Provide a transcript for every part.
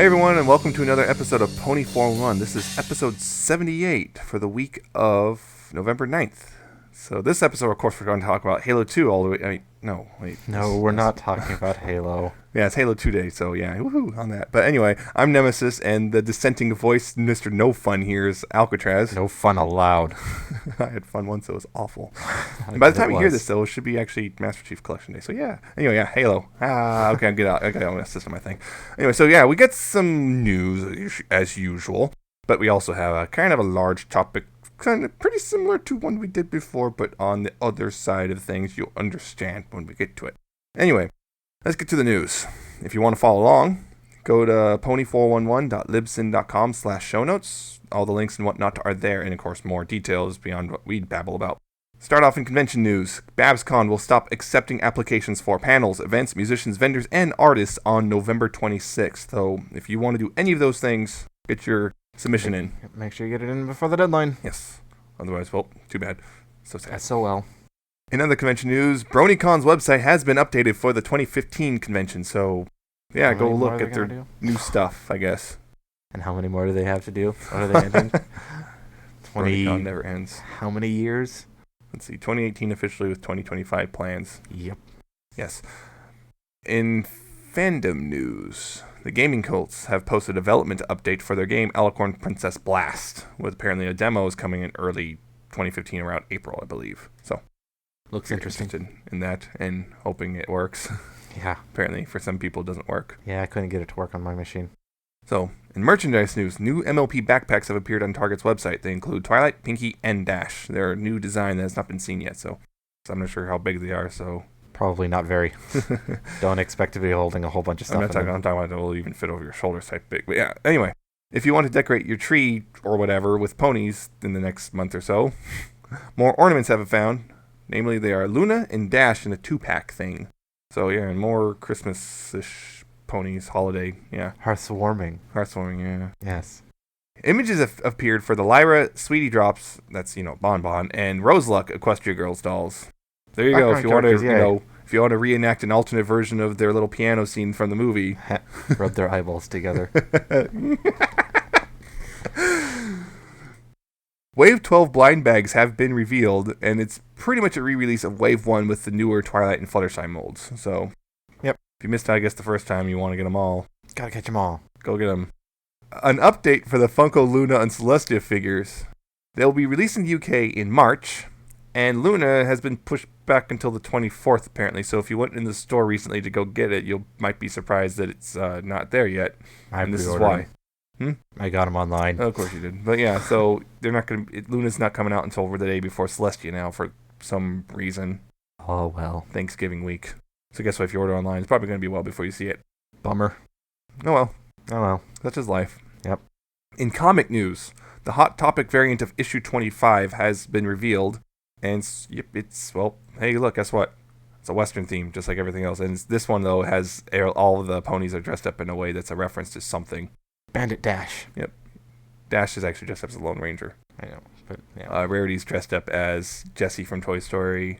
Hey everyone, and welcome to another episode of Pony 411. This is episode 78 for the week of November 9th. So this episode, of course, we're going to talk about Halo 2 all the way... No, we're not talking about Halo. Yeah, it's Halo 2 Day, so yeah, woohoo on that. But anyway, I'm Nemesis, and the dissenting voice, Mr. No Fun here is Alca7raz. No fun allowed. I had fun once, it was awful. And by the time you hear this, though, it should be actually Master Chief Collection Day. So yeah, anyway, yeah, Halo. Okay, I got it on my system, I think. Anyway, so yeah, we get some news, as usual, but we also have a kind of a large topic, kind of pretty similar to one we did before, but on the other side of things, you'll understand when we get to it. Anyway, let's get to the news. If you want to follow along, go to pony411.libsyn.com/show notes. All the links and whatnot are there, and of course more details beyond what we babble about. Start off in convention news. BabsCon will stop accepting applications for panels, events, musicians, vendors, and artists on November 26th. So if you want to do any of those things, get your submission in. Make sure you get it in before the deadline. Yes. Otherwise, well, too bad. So sad. SOL. In other convention news, BronyCon's website has been updated for the 2015 convention, so yeah, go look at their new stuff, I guess. And how many more do they have to do? What are they ending? BronyCon never ends. How many years? Let's see, 2018 officially with 2025 plans. Yep. Yes. In fandom news, the gaming cults have posted a development update for their game Alicorn Princess Blast, with apparently a demo is coming in early 2015, around April, I believe. So, looks interesting in that and hoping it works. Yeah. Apparently, for some people, it doesn't work. Yeah, I couldn't get it to work on my machine. So, in merchandise news, new MLP backpacks have appeared on Target's website. They include Twilight, Pinky, and Dash. They're a new design that has not been seen yet, so I'm not sure how big they are, so... Probably not very. Don't expect to be holding a whole bunch of stuff. I'm talking about it will even fit over your shoulders type big. But yeah, anyway, if you want to decorate your tree or whatever with ponies in the next month or so, more ornaments have been found. Namely, they are Luna and Dash in a 2-pack thing. So yeah, and more Christmas-ish ponies, holiday, yeah. Hearthwarming, yeah. Yes. Images have appeared for the Lyra, Sweetie Drops, that's, Bon Bon, and Rose Luck Equestria Girls dolls. There you go. If you want to, if you want to reenact an alternate version of their little piano scene from the movie, rub their eyeballs together. Wave 12 blind bags have been revealed, and it's pretty much a re-release of Wave 1 with the newer Twilight and Fluttershy molds. So, yep. If you missed out, I guess, the first time, you want to get them all. Gotta catch them all. Go get them. An update for the Funko Luna and Celestia figures. They'll be released in the UK in March, and Luna has been pushed back until the 24th, apparently. So if you went in the store recently to go get it, you might be surprised that it's not there yet. And this is why. I got them online. Oh, of course you did. But yeah, so they're not going to... Luna's not coming out until the day before Celestia now for some reason. Oh, well. Thanksgiving week. So guess what? If you order online, it's probably going to be well before you see it. Bummer. Oh, well. Oh, well. Such is life. Yep. In comic news, the Hot Topic variant of issue 25 has been revealed. And well, hey, look, guess what? It's a Western theme, just like everything else. And this one, though, has all of the ponies are dressed up in a way that's a reference to something. Bandit Dash. Yep. Dash is actually dressed up as a Lone Ranger. I know, but yeah. Rarity's dressed up as Jessie from Toy Story.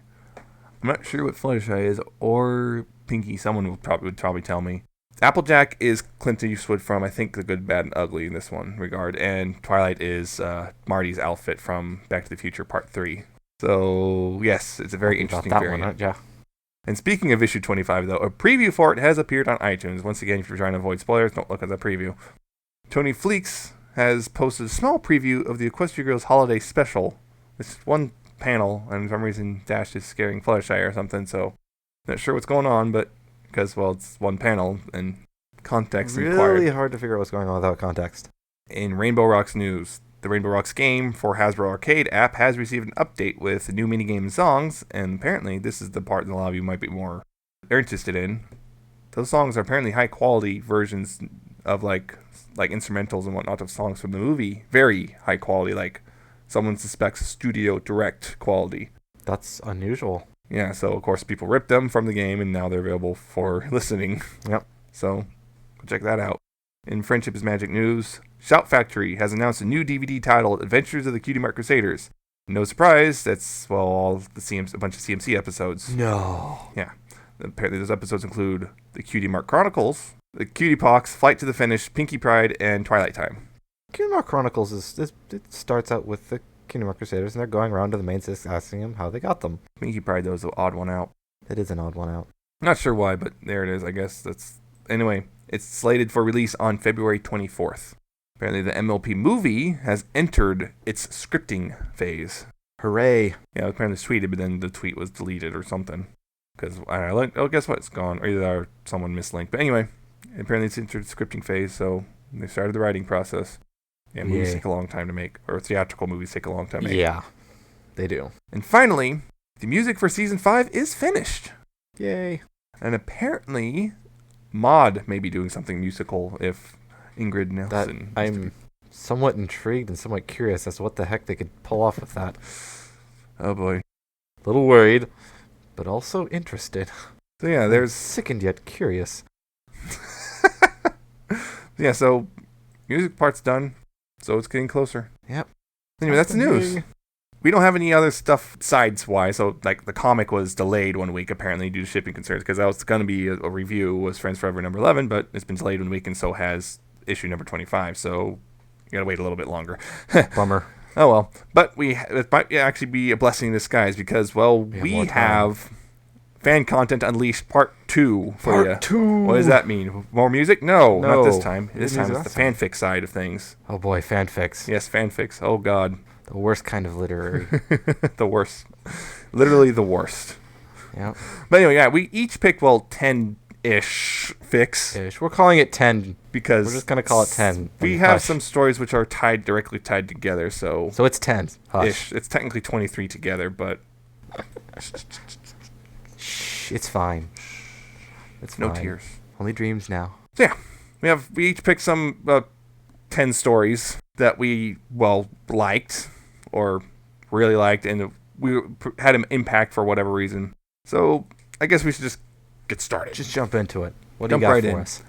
I'm not sure what Fluttershy is, or Pinky. Someone would probably tell me. Applejack is Clint Eastwood from, I think, The Good, Bad, and Ugly in this one regard. And Twilight is Marty's outfit from Back to the Future Part 3. So, yes, it's a very interesting variant. One, yeah. And speaking of issue 25, though, a preview for it has appeared on iTunes. Once again, if you're trying to avoid spoilers, don't look at the preview. Tony Fleeks has posted a small preview of the Equestria Girls Holiday Special. It's one panel, and for some reason Dash is scaring Fluttershy or something, so not sure what's going on, but because, well, it's one panel, and context required. Really hard to figure out what's going on without context. In Rainbow Rocks news, the Rainbow Rocks game for Hasbro Arcade app has received an update with new minigame songs, and apparently this is the part that a lot of you might be more interested in. Those songs are apparently high-quality versions of, like instrumentals and whatnot of songs from the movie. Very high quality, like someone suspects studio direct quality. That's unusual. Yeah, so of course people ripped them from the game, and now they're available for listening. Yep. So, go check that out. In Friendship is Magic news, Shout Factory has announced a new DVD titled Adventures of the Cutie Mark Crusaders. No surprise, that's, well, all the a bunch of CMC episodes. No. Yeah. Apparently those episodes include the Cutie Mark Chronicles, The Cutie Pox, Flight to the Finish, Pinky Pride, and Twilight Time. Cutie Mark Chronicles it starts out with the Cutie Mark Crusaders, and they're going around to the main city asking them how they got them. Pinky Pride, though, is the odd one out. It is an odd one out. Not sure why, but there it is, I guess. Anyway, it's slated for release on February 24th. Apparently, the MLP movie has entered its scripting phase. Hooray. Yeah, apparently tweeted, but then the tweet was deleted or something. Because, guess what? It's gone. Or either someone mislinked. But anyway, apparently it's entered the scripting phase, so they started the writing process. Yeah, movies take a long time to make. Or theatrical movies take a long time to make. Yeah, they do. And finally, the music for Season 5 is finished. Yay. And apparently, Maude may be doing something musical if Ingrid Nelson... I'm somewhat intrigued and somewhat curious as to what the heck they could pull off with that. Oh, boy. A little worried, but also interested. So, yeah, there's... Sickened yet curious. Yeah, so music part's done, so it's getting closer. Yep. Anyway, that's the news. We don't have any other stuff sides-wise, so, the comic was delayed 1 week, apparently, due to shipping concerns, because that was going to be a review, was Friends Forever number 11, but it's been delayed 1 week, and so has issue number 25, so you gotta wait a little bit longer. Bummer. Oh, well. But it might actually be a blessing in disguise, because, well, we have Fan Content Unleashed Part 2 for you. Part 2! What does that mean? More music? No, not this time. This time it's the fanfic side of things. Oh boy, fanfics. Yes, fanfics. Oh god. The worst kind of literary. The worst. Literally the worst. Yeah. But anyway, yeah, we each picked, 10-ish fics. We're calling it 10. Because we're just going to call it 10. We have some stories which are directly tied together, so... So it's 10. Ish. It's technically 23 together, but... Shh, it's fine. It's no fine. tears. Only dreams now. So yeah, we each picked some 10 stories that we, liked, or really liked, and we had an impact for whatever reason. So I guess we should just get started. Just jump into it. What do you got for us?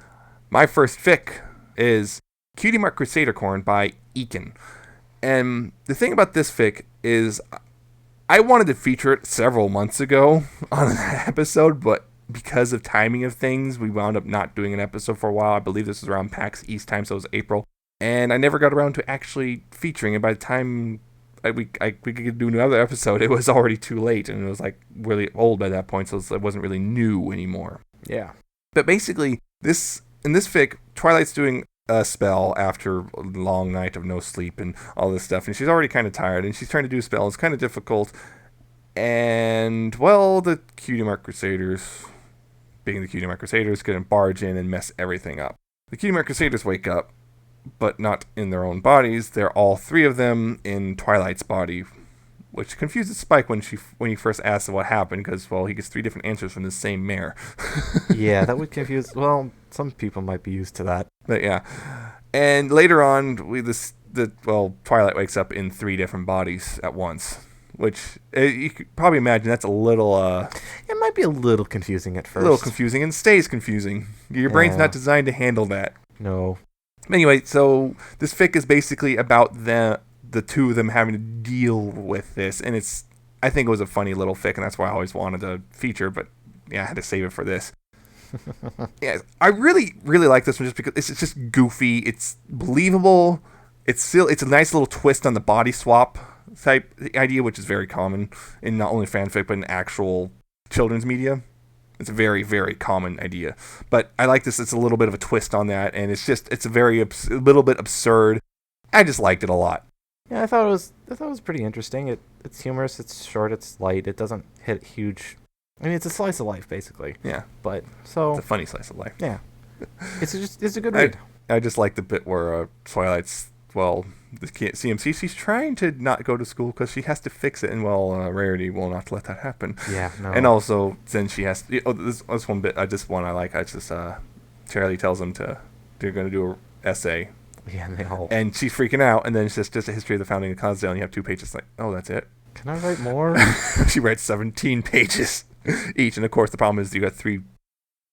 My first fic is Cutie Mark Crusader Corn by Eakin. And the thing about this fic is I wanted to feature it several months ago on an episode, but because of timing of things, we wound up not doing an episode for a while. I believe this was around PAX East time, so it was April. And I never got around to actually featuring it. By the time we could do another episode, it was already too late, and it was really old by that point, so it wasn't really new anymore. Yeah. But basically, in this fic, Twilight's doing a spell after a long night of no sleep and all this stuff, and she's already kind of tired, and she's trying to do a spell. It's kind of difficult, and, the Cutie Mark Crusaders, being the Cutie Mark Crusaders, going to barge in and mess everything up. The Cutie Mark Crusaders wake up, but not in their own bodies. They're all three of them in Twilight's body, which confuses Spike when he first asks what happened, because, he gets three different answers from the same mare. Yeah, that would confuse... some people might be used to that. But yeah. And later on, Twilight wakes up in three different bodies at once, which you could probably imagine that's a little... it might be a little confusing at first. A little confusing, and stays confusing. Your brain's not designed to handle that. No. Anyway, so this fic is basically about the two of them having to deal with this, and I think it was a funny little fic, and that's why I always wanted to feature, but yeah, I had to save it for this. Yeah, I really, really like this one just because it's just goofy, it's believable, it's a nice little twist on the body swap type idea, which is very common in not only fanfic, but in actual children's media. It's a very, very common idea. But I like this, it's a little bit of a twist on that, and it's a little bit absurd. I just liked it a lot. Yeah, I thought it was pretty interesting. It's humorous, it's short, it's light, it doesn't hit huge. I mean, it's a slice of life, basically. Yeah. But, so... It's a funny slice of life. Yeah. It's a good read. I just like the bit where Twilight's, the CMC, she's trying to not go to school because she has to fix it, and, Rarity will not let that happen. Yeah, no. And also, then she has... this one bit, Charlie tells them they're going to do an essay. Yeah, and they all... And she's freaking out, and then it's just a history of the founding of Clydesdale, and you have 2 pages, oh, that's it? Can I write more? She writes 17 pages each, and of course the problem is you got 3...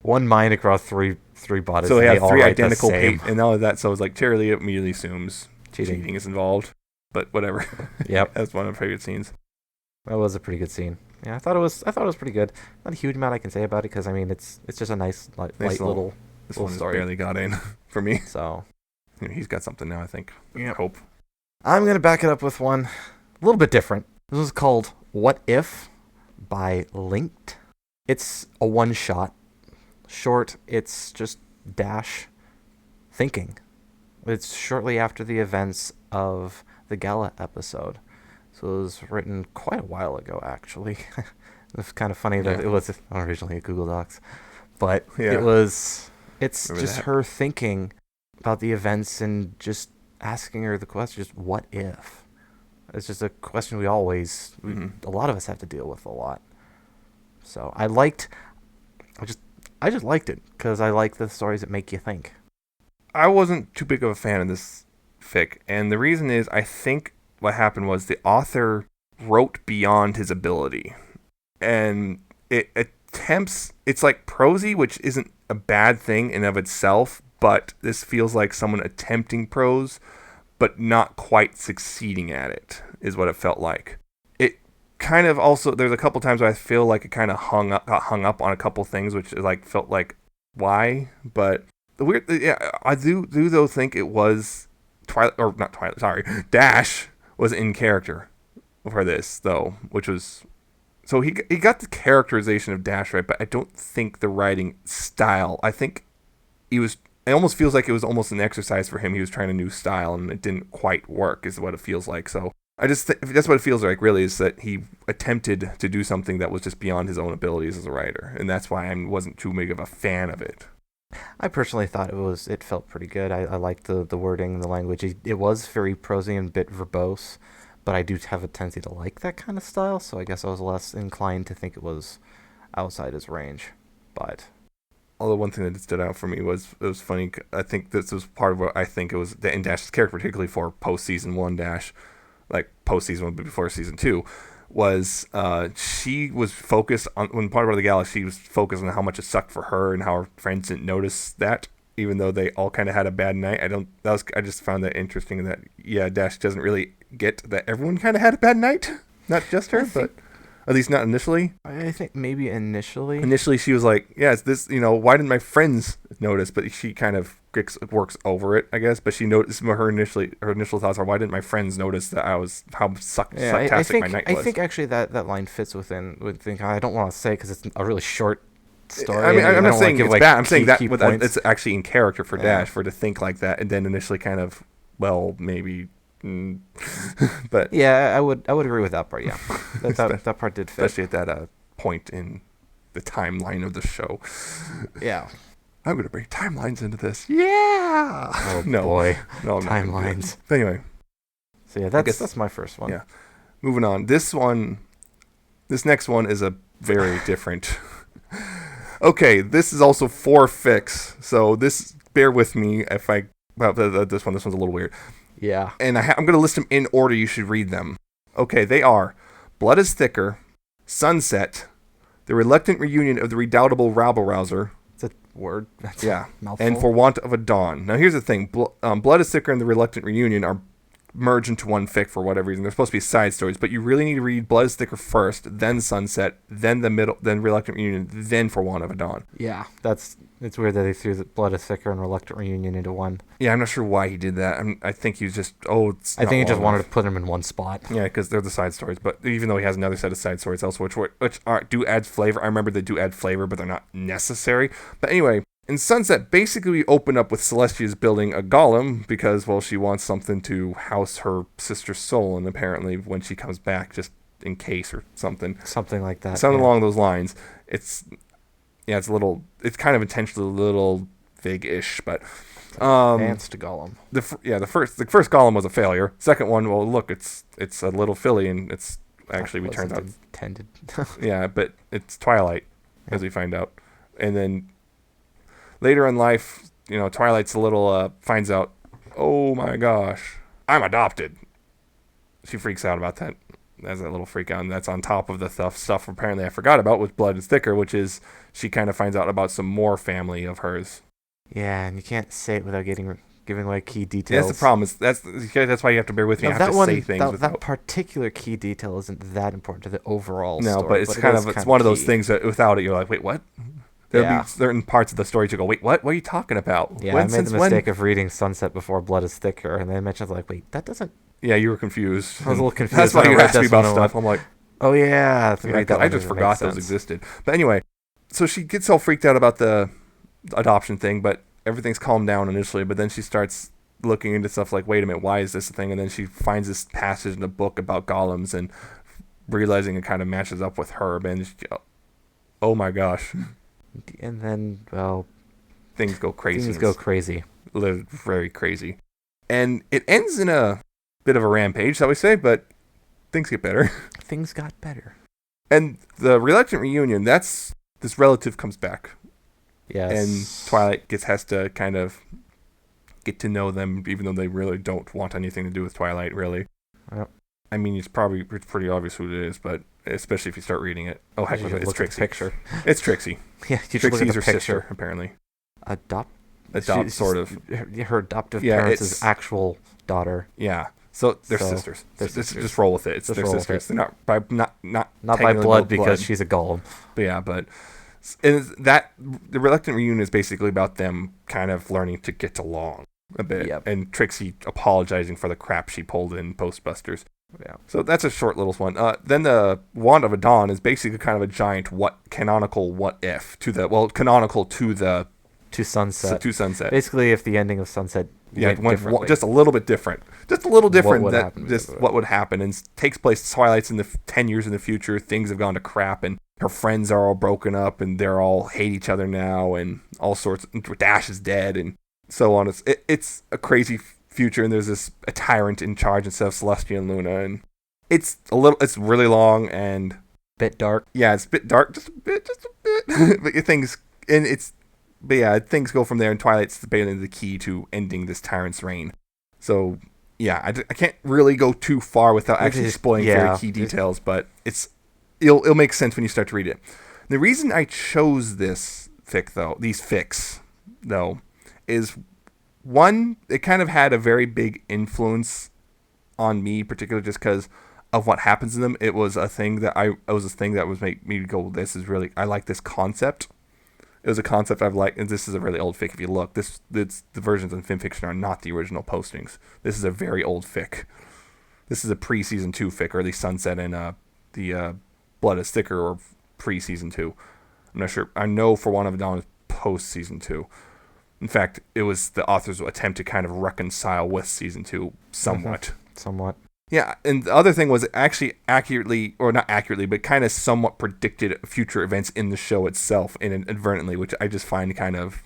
One mind across three bodies. So they have 3 identical pages, and all of that, so it's Charlie immediately assumes cheating is involved, but whatever. Yep. That's one of my favorite scenes. That was a pretty good scene. Yeah, I thought it was pretty good. Not a huge amount I can say about it, because, I mean, it's just a nice light little... This one barely got in for me. So he's got something now, I think. Yeah. Hope. I'm going to back it up with one a little bit different. This is called What If by Linked. It's a one-shot. Short, it's just Dash thinking. It's shortly after the events of the Gala episode. So it was written quite a while ago, actually. It's kind of funny that it was originally a Google Docs. But it's remember just her thinking about the events and just asking her the question, just what if? It's just a question we always, a lot of us have to deal with a lot. So I just liked it because I like the stories that make you think. I wasn't too big of a fan of this fic, and the reason is I think what happened was the author wrote beyond his ability, and it's like prosy, which isn't a bad thing in of itself, but this feels like someone attempting prose, but not quite succeeding at it, is what it felt like. It kind of also, there's a couple times where I feel like it kind of got hung up on a couple things, which like felt like, why? But the weird, I do though think it was Dash was in character for this though, which was, so he got the characterization of Dash right, but I don't think the writing style, I think it almost feels like it was almost an exercise for him. He was trying a new style and it didn't quite work, is what it feels like. So I just think that's what it feels like, really, is that he attempted to do something that was just beyond his own abilities as a writer. And that's why I wasn't too big of a fan of it. I personally thought it felt pretty good. I liked the wording and the language. It was very prosy and a bit verbose, but I do have a tendency to like that kind of style, so I guess I was less inclined to think it was outside his range. But although one thing that stood out for me was, it was funny, I think this was part of what I think it was in Dash's character, particularly for post-season 1 Dash, like post-season 1 but before season 2, was she was focused on, when part of the Gala, she was focused on how much it sucked for her and how her friends didn't notice that, even though they all kind of had a bad night. I just found that interesting, that Dash doesn't really get that everyone kind of had a bad night, not just her, but at least not initially. I think maybe initially. Initially, she was like, it's this, why didn't my friends notice? But she kind of works over it, I guess. But she noticed, her initial thoughts are, why didn't my friends notice that how sarcastic my night was? I think actually that line fits within, I don't want to say because it's a really short story. I'm not saying it's bad. I'm saying that it's actually in character for Dash, for to think like that, and then initially kind of, maybe... but yeah, I would agree with that part. Yeah, that part did fit, especially at that point in the timeline of the show. Yeah, I'm gonna bring timelines into this. Yeah. Oh boy, no, timelines. But anyway, so yeah, that's my first one. Yeah, moving on. This next one is a very different. Okay, this is also 4 fics, so bear with me if I. Well, this one's a little weird. Yeah. And I'm going to list them in order. You should read them. Okay, they are Blood is Thicker, Sunset, The Reluctant Reunion of the Redoubtable Rabble-Rouser. It's a word. That's a mouthful. And For Want of a Dawn. Now, here's the thing. Blood is Thicker and The Reluctant Reunion are merged into one fic for whatever reason. They're supposed to be side stories, but you really need to read Blood is Thicker first, then Sunset, then the middle, then Reluctant Reunion, then For Want of a Dawn. Yeah, it's weird that they threw the Blood is Thicker and Reluctant Reunion into one. Yeah, I'm not sure why he did that. I think he was just, I think he just wanted to put them in one spot. Yeah, because they're the side stories, but even though he has another set of side stories elsewhere, which do add flavor. I remember they do add flavor, but they're not necessary. But anyway, in Sunset, basically we open up with Celestia's building a golem because, she wants something to house her sister's soul, and apparently when she comes back, just in case or something. Something like that. Something along those lines. It's kind of intentionally a little vague-ish, but... Advanced golem. The first golem was a failure. Second one, look, it's a little filly, and it's actually, we turned out... intended. Yeah, but it's Twilight, as we find out. And then... later in life, Twilight's a little, finds out, oh my gosh, I'm adopted. She freaks out about that. That's that little freak out, and that's on top of the stuff apparently I forgot about with Blood is Thicker, which is she kind of finds out about some more family of hers. Yeah, and you can't say it without giving away key details. That's the problem. That's why you have to bear with me. I have to say things. That particular key detail isn't that important to the overall story. No, but it's one of those things that without it, you're like, wait, what? There'll be certain parts of the story to go, wait, what? What are you talking about? Yeah, I made the mistake of reading Sunset Before Blood is Thicker, and they mentioned, like, wait, that doesn't... Yeah, you were confused. I was a little confused. That's why you asked me about stuff. I'm like... Oh, yeah. I just forgot those existed. But anyway, so she gets all freaked out about the adoption thing, but everything's calmed down initially, but then she starts looking into stuff like, wait a minute, why is this a thing? And then she finds this passage in a book about golems and realizing it kind of matches up with Herb, and she, oh my gosh. And then, well... Things go crazy. Very crazy. And it ends in a bit of a rampage, shall we say, but things get better. Things got better. And the reluctant reunion, this relative comes back. Yes. And Twilight has to kind of get to know them, even though they really don't want anything to do with Twilight, really. Yep. I mean, it's pretty obvious who it is, but especially if you start reading it. Oh, heck, it's Trixie. Picture. It's Trixie. Yeah, Trixie's her sister, apparently. Adopt, sort of. Her adoptive parents' actual daughter. Yeah. So they're sisters. Just roll with it. They're sisters. They're not by blood because she's a golem. But yeah, the reluctant reunion is basically about them kind of learning to get along a bit, and Trixie apologizing for the crap she pulled in Postbusters. Yeah. So that's a short little one. Then the Wand of Adon is basically kind of a giant canonical what if canonical to Sunset. To Sunset. Basically, if the ending of Sunset went just a little bit different. Just a little different. What would happen. And takes place, Twilight's in the 10 years in the future. Things have gone to crap, and her friends are all broken up, and they're all hate each other now, and all sorts. Dash is dead, and so on. It's a crazy future, and there's a tyrant in charge instead of Celestia and Luna, and it's really long and bit dark. Yeah, it's a bit dark, just a bit. But things go from there, and Twilight's basically the key to ending this tyrant's reign. So, yeah, I can't really go too far without actually spoiling very key details, but it'll make sense when you start to read it. The reason I chose these fics, is one, it kind of had a very big influence on me, particularly just because of what happens in them. It was a thing that was make me go, I like this concept. It was a concept I've liked, and this is a really old fic. If you look, the versions in Fanfiction are not the original postings. This is a very old fic. This is a pre-season 2 fic, or at least Sunset and the Blood is Thicker, or pre-season 2. I'm not sure. I know For Want of a Dawn is post-season 2. In fact, it was the author's attempt to kind of reconcile with season 2 somewhat. Somewhat. Yeah, and the other thing was actually accurately, or not accurately, but kind of somewhat predicted future events in the show itself inadvertently, which I just find kind of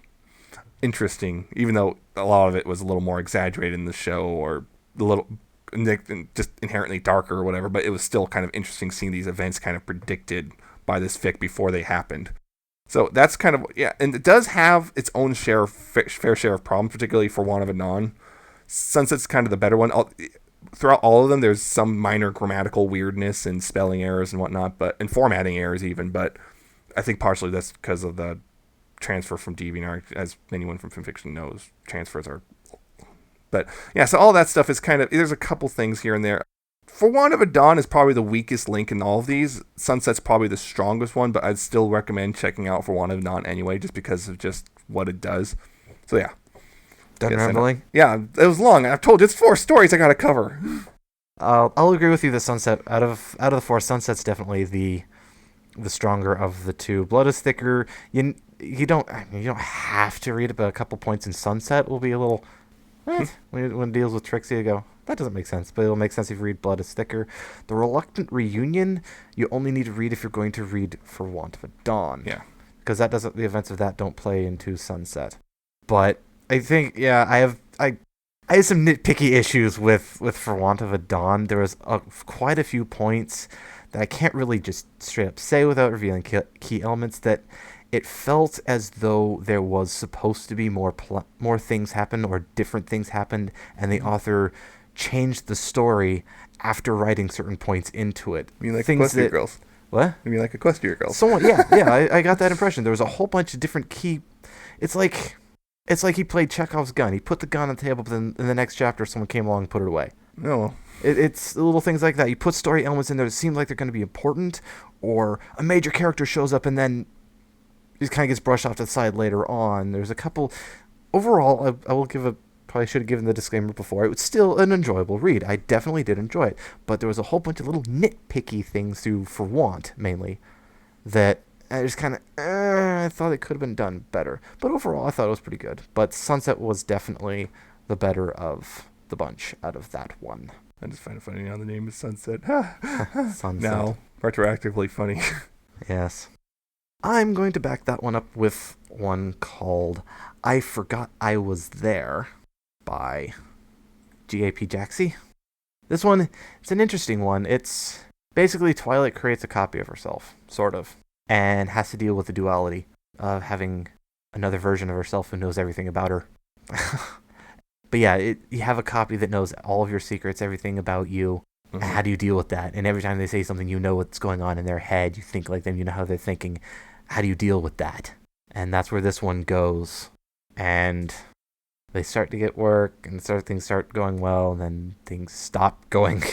interesting, even though a lot of it was a little more exaggerated in the show, or a little just inherently darker or whatever, but it was still kind of interesting seeing these events kind of predicted by this fic before they happened. So that's kind of, and it does have its own fair share of problems, particularly For Want of a Dawn. Sunset's kind of the better one. Throughout all of them, there's some minor grammatical weirdness and spelling errors and whatnot, and formatting errors even, but I think partially that's because of the transfer from DeviantArt, as anyone from Fanfiction knows, transfers are... But, yeah, so all that stuff is kind of... There's a couple things here and there. For Want of a Dawn is probably the weakest link in all of these. Sunset's probably the strongest one, but I'd still recommend checking out For Want of a Dawn anyway, just because of just what it does. So, yeah. Done rambling? Yeah, it was long. I've told you, it's 4 stories I gotta cover. I'll agree with you. The Sunset out of the 4, Sunset's definitely the stronger of the 2. Blood is Thicker. You don't have to read it, but a couple points in Sunset will be a little when it deals with Trixie. You go, that doesn't make sense, but it'll make sense if you read Blood is Thicker. The Reluctant Reunion, you only need to read if you're going to read For Want of a Dawn. Yeah, because the events of that don't play into Sunset, but. I think, I have some nitpicky issues with For Want of a Dawn. There was quite a few points that I can't really just straight up say without revealing key elements, that it felt as though there was supposed to be more things happen, or different things happened, and the author changed the story after writing certain points into it. You mean like Equestria Girls? What? You mean like Equestria Girls? Somewhat, yeah, I got that impression. There was a whole bunch of different key... It's like he played Chekhov's gun. He put the gun on the table, but then in the next chapter, someone came along and put it away. No. It's little things like that. You put story elements in there that seem like they're going to be important, or a major character shows up and then just kind of gets brushed off to the side later on. There's a couple. Overall, I will probably should have given the disclaimer before. It was still an enjoyable read. I definitely did enjoy it. But there was a whole bunch of little nitpicky things for want, mainly, that I just kind of, I thought it could have been done better. But overall, I thought it was pretty good. But Sunset was definitely the better of the bunch out of that one. I just find it funny now the name is Sunset. Sunset. Now, retroactively funny. Yes. I'm going to back that one up with one called I Forgot I Was There by G.A.P. Jaxie. This one, it's an interesting one. It's basically Twilight creates a copy of herself, sort of, and has to deal with the duality of having another version of herself who knows everything about her. But yeah, you have a copy that knows all of your secrets, everything about you. Mm-hmm. How do you deal with that? And every time they say something, you know what's going on in their head. You think like them. You know how they're thinking. How do you deal with that? And that's where this one goes. And they start to get work, and things start going well, and then things stop going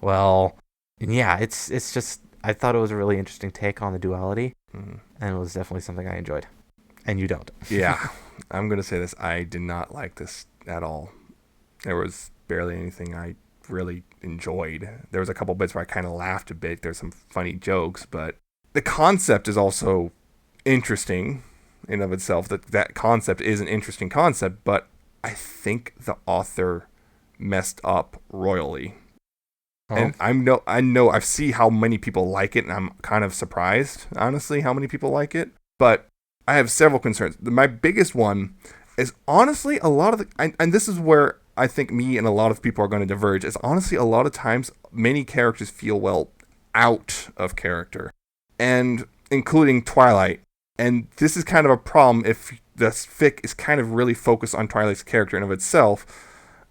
well. And yeah, it's just, I thought it was a really interesting take on the duality. Mm-hmm. And it was definitely something I enjoyed. And you don't. Yeah, I'm going to say this. I did not like this at all. There was barely anything I really enjoyed. There was a couple bits where I kind of laughed a bit. There's some funny jokes, but the concept is also interesting in of itself. That concept is an interesting concept, but I think the author messed up royally. Oh. And I know I see how many people like it, and I'm kind of surprised, honestly, how many people like it. But I have several concerns. My biggest one is honestly a lot of and this is where I think me and a lot of people are going to diverge, is honestly a lot of times many characters feel out of character, and including Twilight. And this is kind of a problem if the fic is kind of really focused on Twilight's character in of itself.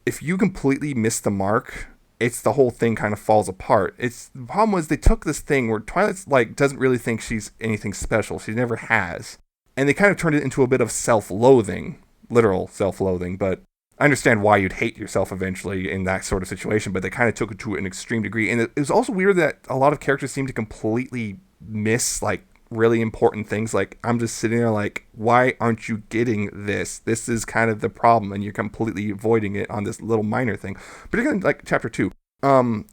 If you completely miss the mark, the whole thing kind of falls apart. The problem was they took this thing where Twilight's doesn't really think she's anything special. She never has. And they kind of turned it into a bit of self-loathing, literal self-loathing, but I understand why you'd hate yourself eventually in that sort of situation, but they kind of took it to an extreme degree. And it was also weird that a lot of characters seem to completely miss, really important things. I'm just sitting there why aren't you getting this? This is kind of the problem, and you're completely avoiding it on this little minor thing. Particularly chapter 2.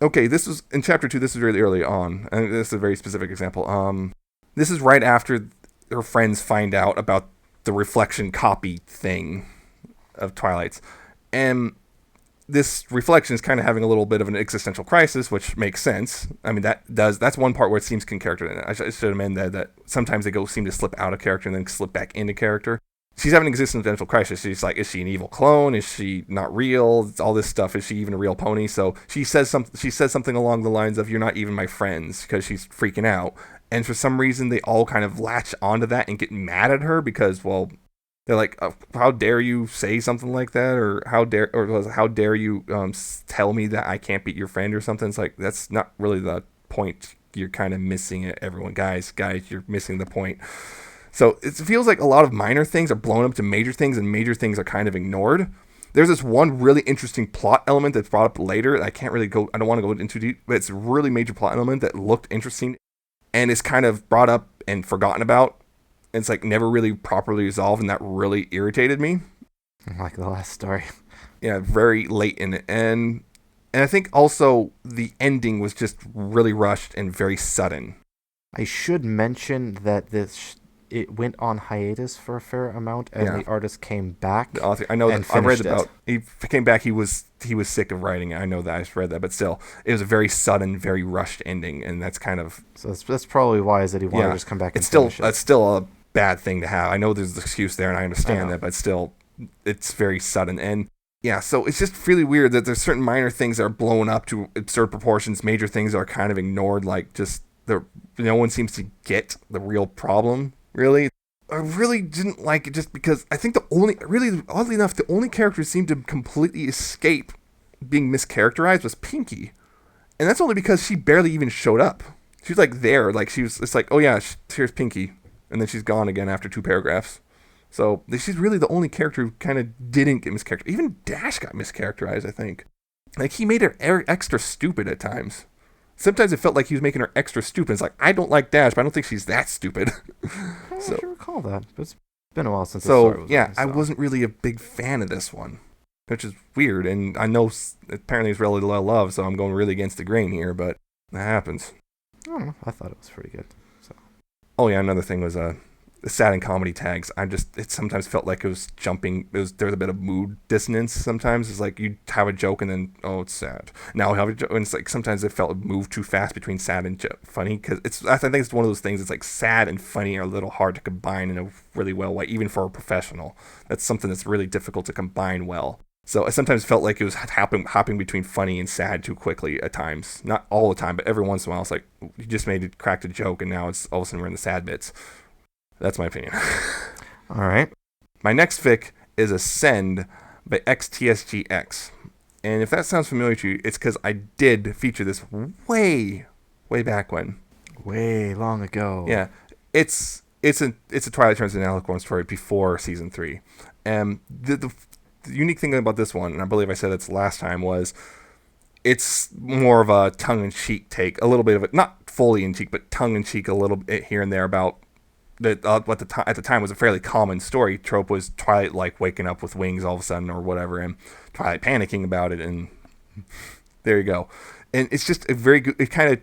Okay, this was, in chapter 2, this is really early on, and this is a very specific example. This is right after her friends find out about the reflection copy thing of Twilight's, and this reflection is kind of having a little bit of an existential crisis, which makes sense. I mean, that's one part where it seems concharacter. I should have mentioned that sometimes they seem to slip out of character and then slip back into character. She's having an existential crisis. She's like, is she an evil clone? Is she not real? It's all this stuff. Is she even a real pony? So she says something along the lines of, "You're not even my friends," because she's freaking out. And for some reason, they all kind of latch onto that and get mad at her because, well, they're like, how dare you say something like that? Or how dare you tell me that I can't be your friend or something? It's like, that's not really the point. You're kind of missing it, everyone. Guys, you're missing the point. So it feels like a lot of minor things are blown up to major things, and major things are kind of ignored. There's this one really interesting plot element that's brought up later. I don't want to go into deep, but it's a really major plot element that looked interesting and is kind of brought up and forgotten about. It's never really properly resolved, and that really irritated me. Like the last story. Yeah, very late in it. And I think also the ending was just really rushed and very sudden. I should mention that it went on hiatus for a fair amount, and the artist came back. The author, I know that I read about. He came back. He was sick of writing it. I know that. I just read that, but still, it was a very sudden, very rushed ending, and that's kind of. So that's probably why is that he wanted to just come back. And finish it. That's still a bad thing to have. I know there's an excuse there, and I understand that, but still, it's very sudden. And yeah, so it's just really weird that there's certain minor things that are blown up to absurd proportions. Major things are kind of ignored, no one seems to get the real problem. Really, I really didn't like it just because I think oddly enough, the only character who seemed to completely escape being mischaracterized was Pinky. And that's only because she barely even showed up. She was there, it's like, oh yeah, here's Pinky. And then she's gone again after 2 paragraphs. So she's really the only character who kind of didn't get mischaracterized. Even Dash got mischaracterized, I think. He made her extra stupid at times. sometimes it felt like he was making her extra stupid. It's like, I don't like Dash, but I don't think she's that stupid. I don't recall that. It's been a while since the story was on, I wasn't really a big fan of this one, which is weird. And I know apparently it's really well loved, so I'm going really against the grain here, but that happens. I don't know. I thought it was pretty good. So. Oh yeah, another thing was the sad and comedy tags. It sometimes felt like it was jumping. There was a bit of mood dissonance. Sometimes it's like you'd have a joke and then it's sad. Now we have a joke, and it's like sometimes it felt moved too fast between sad and funny, because I think it's one of those things. It's like sad and funny are a little hard to combine in a really well way, even for a professional. That's something that's really difficult to combine well. So I sometimes felt like it was hopping between funny and sad too quickly at times. Not all the time, but every once in a while, it's like you just cracked a joke, and now it's all of a sudden we're in the sad bits. That's my opinion. All right. My next fic is Ascend by XTSGX. And if that sounds familiar to you, it's because I did feature this way back when. Way long ago. Yeah. It's a Twilight Turns into Alicorn story before season 3. And the unique thing about this one, and I believe I said this last time, was it's more of a tongue-in-cheek take. A little bit of it, not fully in cheek, but tongue-in-cheek a little bit here and there about that at the time was a fairly common story trope, was Twilight like waking up with wings all of a sudden or whatever, and Twilight panicking about it, and there you go. And it's just a very good, it kind of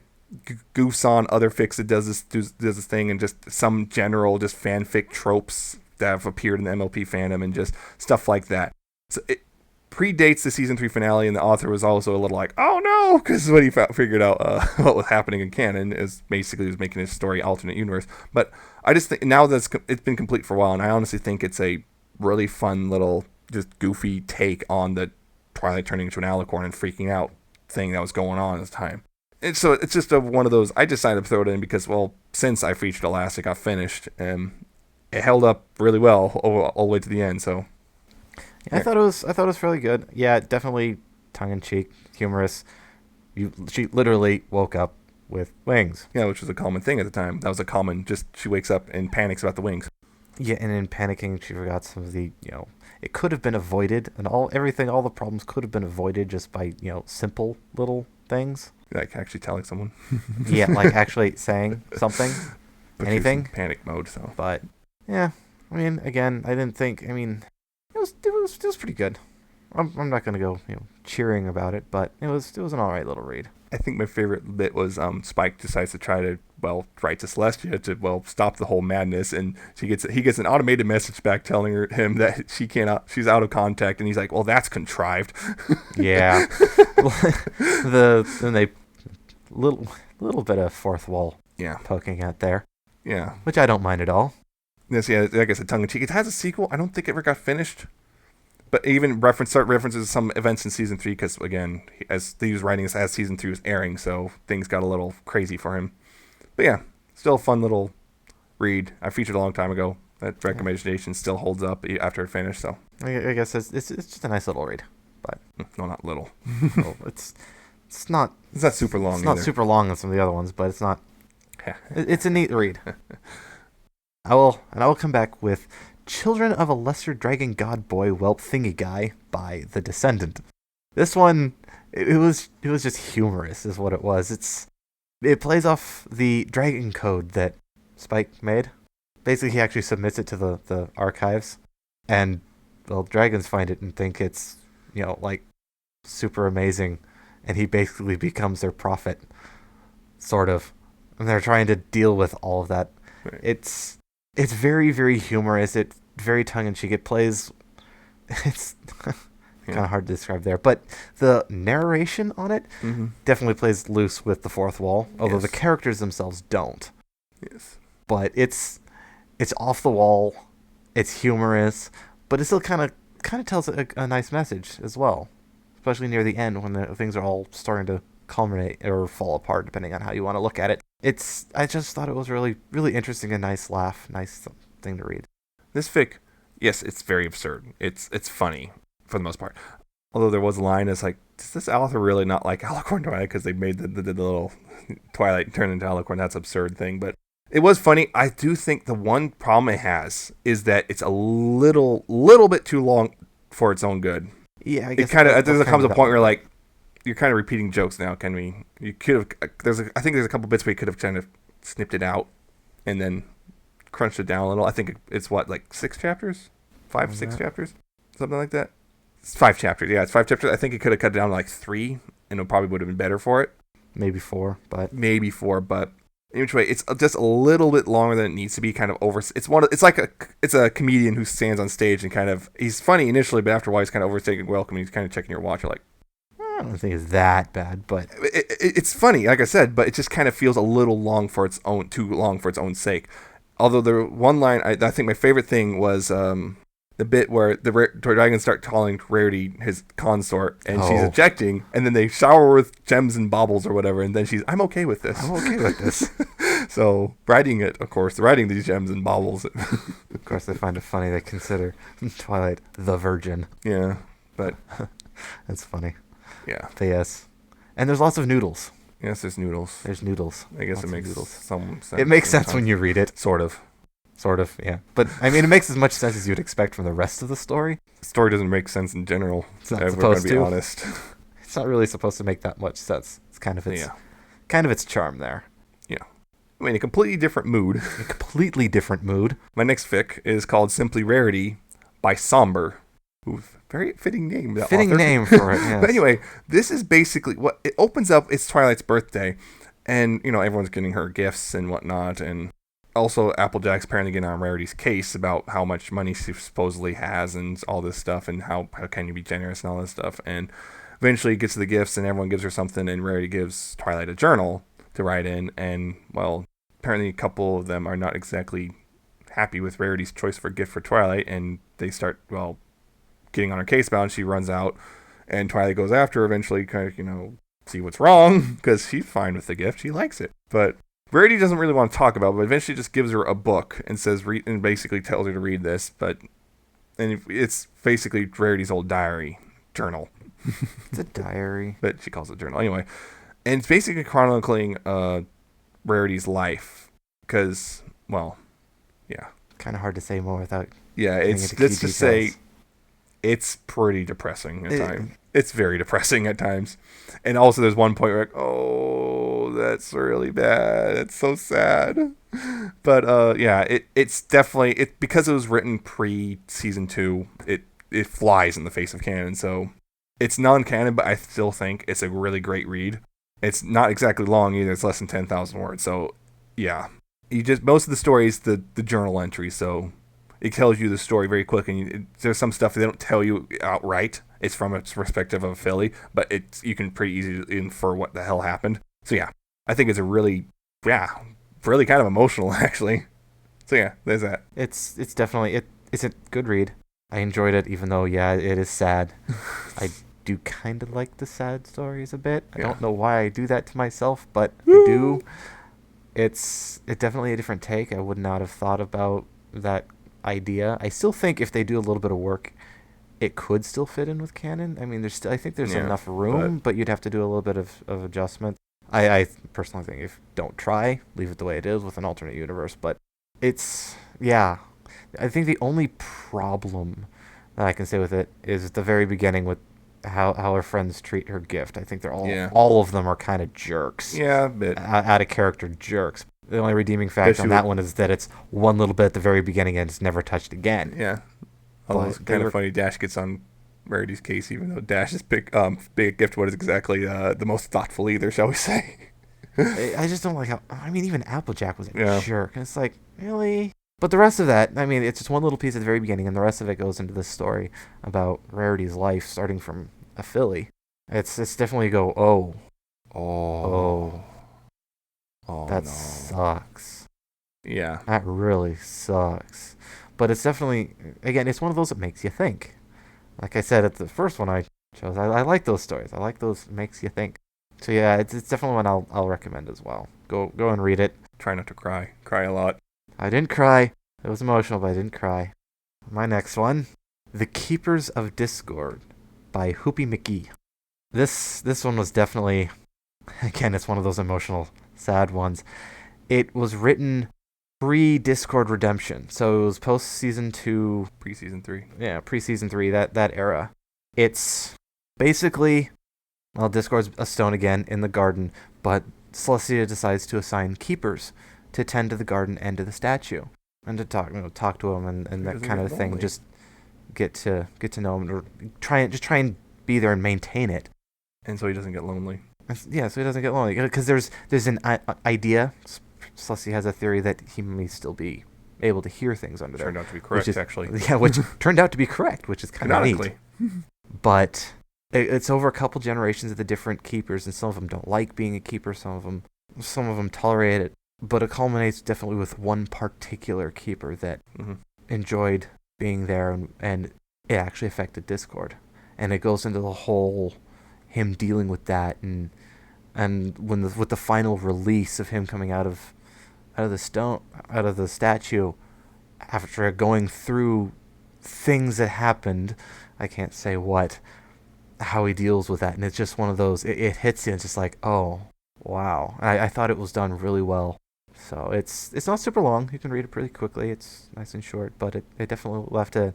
goofs on other fics that does this thing, and just some general just fanfic tropes that have appeared in the MLP fandom and just stuff like that. So it predates the season 3 finale, and the author was also a little like, oh no, because when he figured out what was happening in canon is basically he was making his story alternate universe. But I just think now that it's been complete for a while, and I honestly think it's a really fun little just goofy take on the Twilight turning into an alicorn and freaking out thing that was going on at the time. And so it's just one of those, I decided to throw it in because, well, since I featured it last, it got finished, and it held up really well all the way to the end. So yeah, I thought it was fairly good. Yeah, definitely tongue in cheek, humorous. She literally woke up with wings. Yeah, which was a common thing at the time. That was a common, just she wakes up and panics about the wings. Yeah, and in panicking, she forgot some of the, it could have been avoided, and all the problems could have been avoided just by, simple little things. Like actually telling someone. Yeah, like actually saying something, but anything. Panic mode, so. But yeah, I mean, again, I didn't think. I mean, it was pretty good. I'm not gonna go cheering about it, but it was an all right little read. I think my favorite bit was Spike decides to try to write to Celestia to stop the whole madness, and he gets an automated message back telling him that she's out of contact, and he's like, well, that's contrived. Yeah. Then they little bit of fourth wall poking at there. Yeah. Which I don't mind at all. Yes, yeah, like I said, tongue in cheek. It has a sequel. I don't think it ever got finished. But even references some events in season 3, because again, as he was writing this as season 3 was airing, so things got a little crazy for him. But yeah, still a fun little read. I featured a long time ago. That recommendation still holds up after it finished. So I guess it's just a nice little read, but no, not little. Well, it's not super long. It's not super long on some of the other ones, but it's not. It's a neat read. I will come back with Children of a Lesser Dragon God Boy Whelp Thingy Guy by The Descendant. This one, it was just humorous is what it was. It plays off the dragon code that Spike made. Basically, he actually submits it to the archives, and dragons find it and think it's like super amazing, and he basically becomes their prophet, sort of, and they're trying to deal with all of that. Right. It's very, very humorous. It's very tongue-in-cheek. It's kind of hard to describe there. But the narration on it definitely plays loose with the fourth wall, although the characters themselves don't. Yes. But it's off the wall. It's humorous, but it still kind of tells a nice message as well, especially near the end when things are all starting to culminate or fall apart, depending on how you want to look at it. I just thought it was really, really interesting, a nice laugh, nice thing to read. This fic, yes, it's very absurd. It's funny for the most part. Although there was a line that's like, does this author really not like Alicorn Twilight because they made the little Twilight turn into Alicorn? That's absurd thing. But it was funny. I do think the one problem it has is that it's a little bit too long for its own good. Yeah, I guess it kind of comes to a point where like, you're kind of repeating jokes now, Ken. You could have. I think there's a couple bits where you could have kind of snipped it out and then crunched it down a little. I think it's what, like 6 chapters, 6 chapters, something like that. It's 5 chapters. Yeah, it's 5 chapters. I think it could have cut it down to like 3, and it probably would have been better for it. Maybe 4, but which way, it's just a little bit longer than it needs to be. Kind of over. It's a comedian who stands on stage and kind of, he's funny initially, but after a while he's kind of overstating welcome. He's kind of checking your watch. You're like, I don't think it's that bad, but it's funny, like I said, but it just kind of feels a little long for its own, too long for its own sake. Although the one line, I think my favorite thing was the bit where the dragons start calling Rarity his consort, and she's ejecting, and then they shower with gems and baubles or whatever, and then I'm okay with this. So riding these gems and baubles. Of course, they find it funny. They consider Twilight the virgin. Yeah, but that's funny. Yeah. But yes. And there's lots of noodles. Yes, there's noodles. There's noodles. I guess it makes some sense. It makes sense when you read it. Sort of, yeah. But, I mean, it makes as much sense as you'd expect from the rest of the story. The story doesn't make sense in general. It's not supposed to. Be honest. It's not really supposed to make that much sense. It's kind of its charm there. Yeah. I mean, a completely different mood. My next fic is called Simply Rarity by Somber. Ooh, very fitting name. Name for it, yes. But anyway, this is basically what it opens up. It's Twilight's birthday, and everyone's getting her gifts and whatnot, and also Applejack's apparently getting on Rarity's case about how much money she supposedly has and all this stuff, and how can you be generous and all this stuff. And eventually gets to the gifts, and everyone gives her something, and Rarity gives Twilight a journal to write in, and well, apparently a couple of them are not exactly happy with Rarity's choice for a gift for Twilight, and they start getting on her case about, and she runs out, and Twilight goes after her eventually, kind of, see what's wrong, because she's fine with the gift. She likes it. But Rarity doesn't really want to talk about it, but eventually just gives her a book and says, and basically tells her to read this, and it's basically Rarity's old journal. It's a diary. But she calls it a journal. Anyway, and it's basically chronicling Rarity's life, because, well, yeah. Kind of hard to say more without... Yeah, let's just say... It's pretty depressing at times. It's very depressing at times. And also there's one point where oh, that's really bad. It's so sad. But it's definitely because it was written pre-season 2, it flies in the face of canon. So it's non-canon, but I still think it's a really great read. It's not exactly long either. It's less than 10,000 words. So yeah. Most of the story is the journal entry, so it tells you the story very quick, and there's some stuff they don't tell you outright. It's from its perspective of Philly, but you can pretty easily infer what the hell happened. So yeah, I think it's a really kind of emotional actually. So yeah, there's that. It's definitely it's a good read. I enjoyed it, even though it is sad. I do kind of like the sad stories a bit. I don't know why I do that to myself, but I do. It's definitely a different take. I would not have thought about that idea. I still think if they do a little bit of work, it could still fit in with canon. I mean, I think there's enough room, but you'd have to do a little bit of adjustment. I personally think if don't try, leave it the way it is with an alternate universe. But it's I think the only problem that I can say with it is at the very beginning with how her friends treat her gift. I think they're all of them are kind of jerks. Yeah, a bit. Out of character jerks. The only redeeming fact on that one is that it's one little bit at the very beginning and it's never touched again. Yeah. Although it's kind of funny, Dash gets on Rarity's case, even though Dash's big gift wasn't exactly the most thoughtful either, shall we say. I just don't like how... I mean, even Applejack was a jerk. And it's like, really? But the rest of that, I mean, it's just one little piece at the very beginning, and the rest of it goes into this story about Rarity's life starting from a filly. It's definitely that sucks. Yeah. That really sucks. But it's definitely, again, it's one of those that makes you think. Like I said at the first one I chose, I like those stories. I like those makes you think. So yeah, it's definitely one I'll recommend as well. Go and read it. Try not to cry. Cry a lot. I didn't cry. It was emotional, but I didn't cry. My next one, The Keepers of Discord by Hoopy McGee. This one was definitely, again, it's one of those emotional, sad ones. It was written pre-Discord Redemption, so it was post-season 2. Pre-season 3. Yeah, pre-season 3, that era. It's basically Well, discards a stone again in the garden, but Celestia decides to assign keepers to tend to the garden and to the statue, and to talk to him and that kind of thing. Just get to know him, or try and be there and maintain it. And so he doesn't get lonely. Yeah, so he doesn't get lonely, because there's an idea. Celestia has a theory that he may still be able to hear things under there. Turned out to be correct, actually. Yeah, which turned out to be correct, which is kind of neat. But it's over a couple generations of the different keepers, and some of them don't like being a keeper. Some of them tolerate it. But it culminates definitely with one particular keeper that enjoyed being there, and it actually affected Discord. And it goes into the whole him dealing with that, and with the final release of him coming out of the statue, after going through things that happened, I can't say what, how he deals with that. And it's just one of those, it hits you, and it's just like, oh wow. I thought it was done really well. So it's not super long. You can read it pretty quickly. It's nice and short, but it definitely left an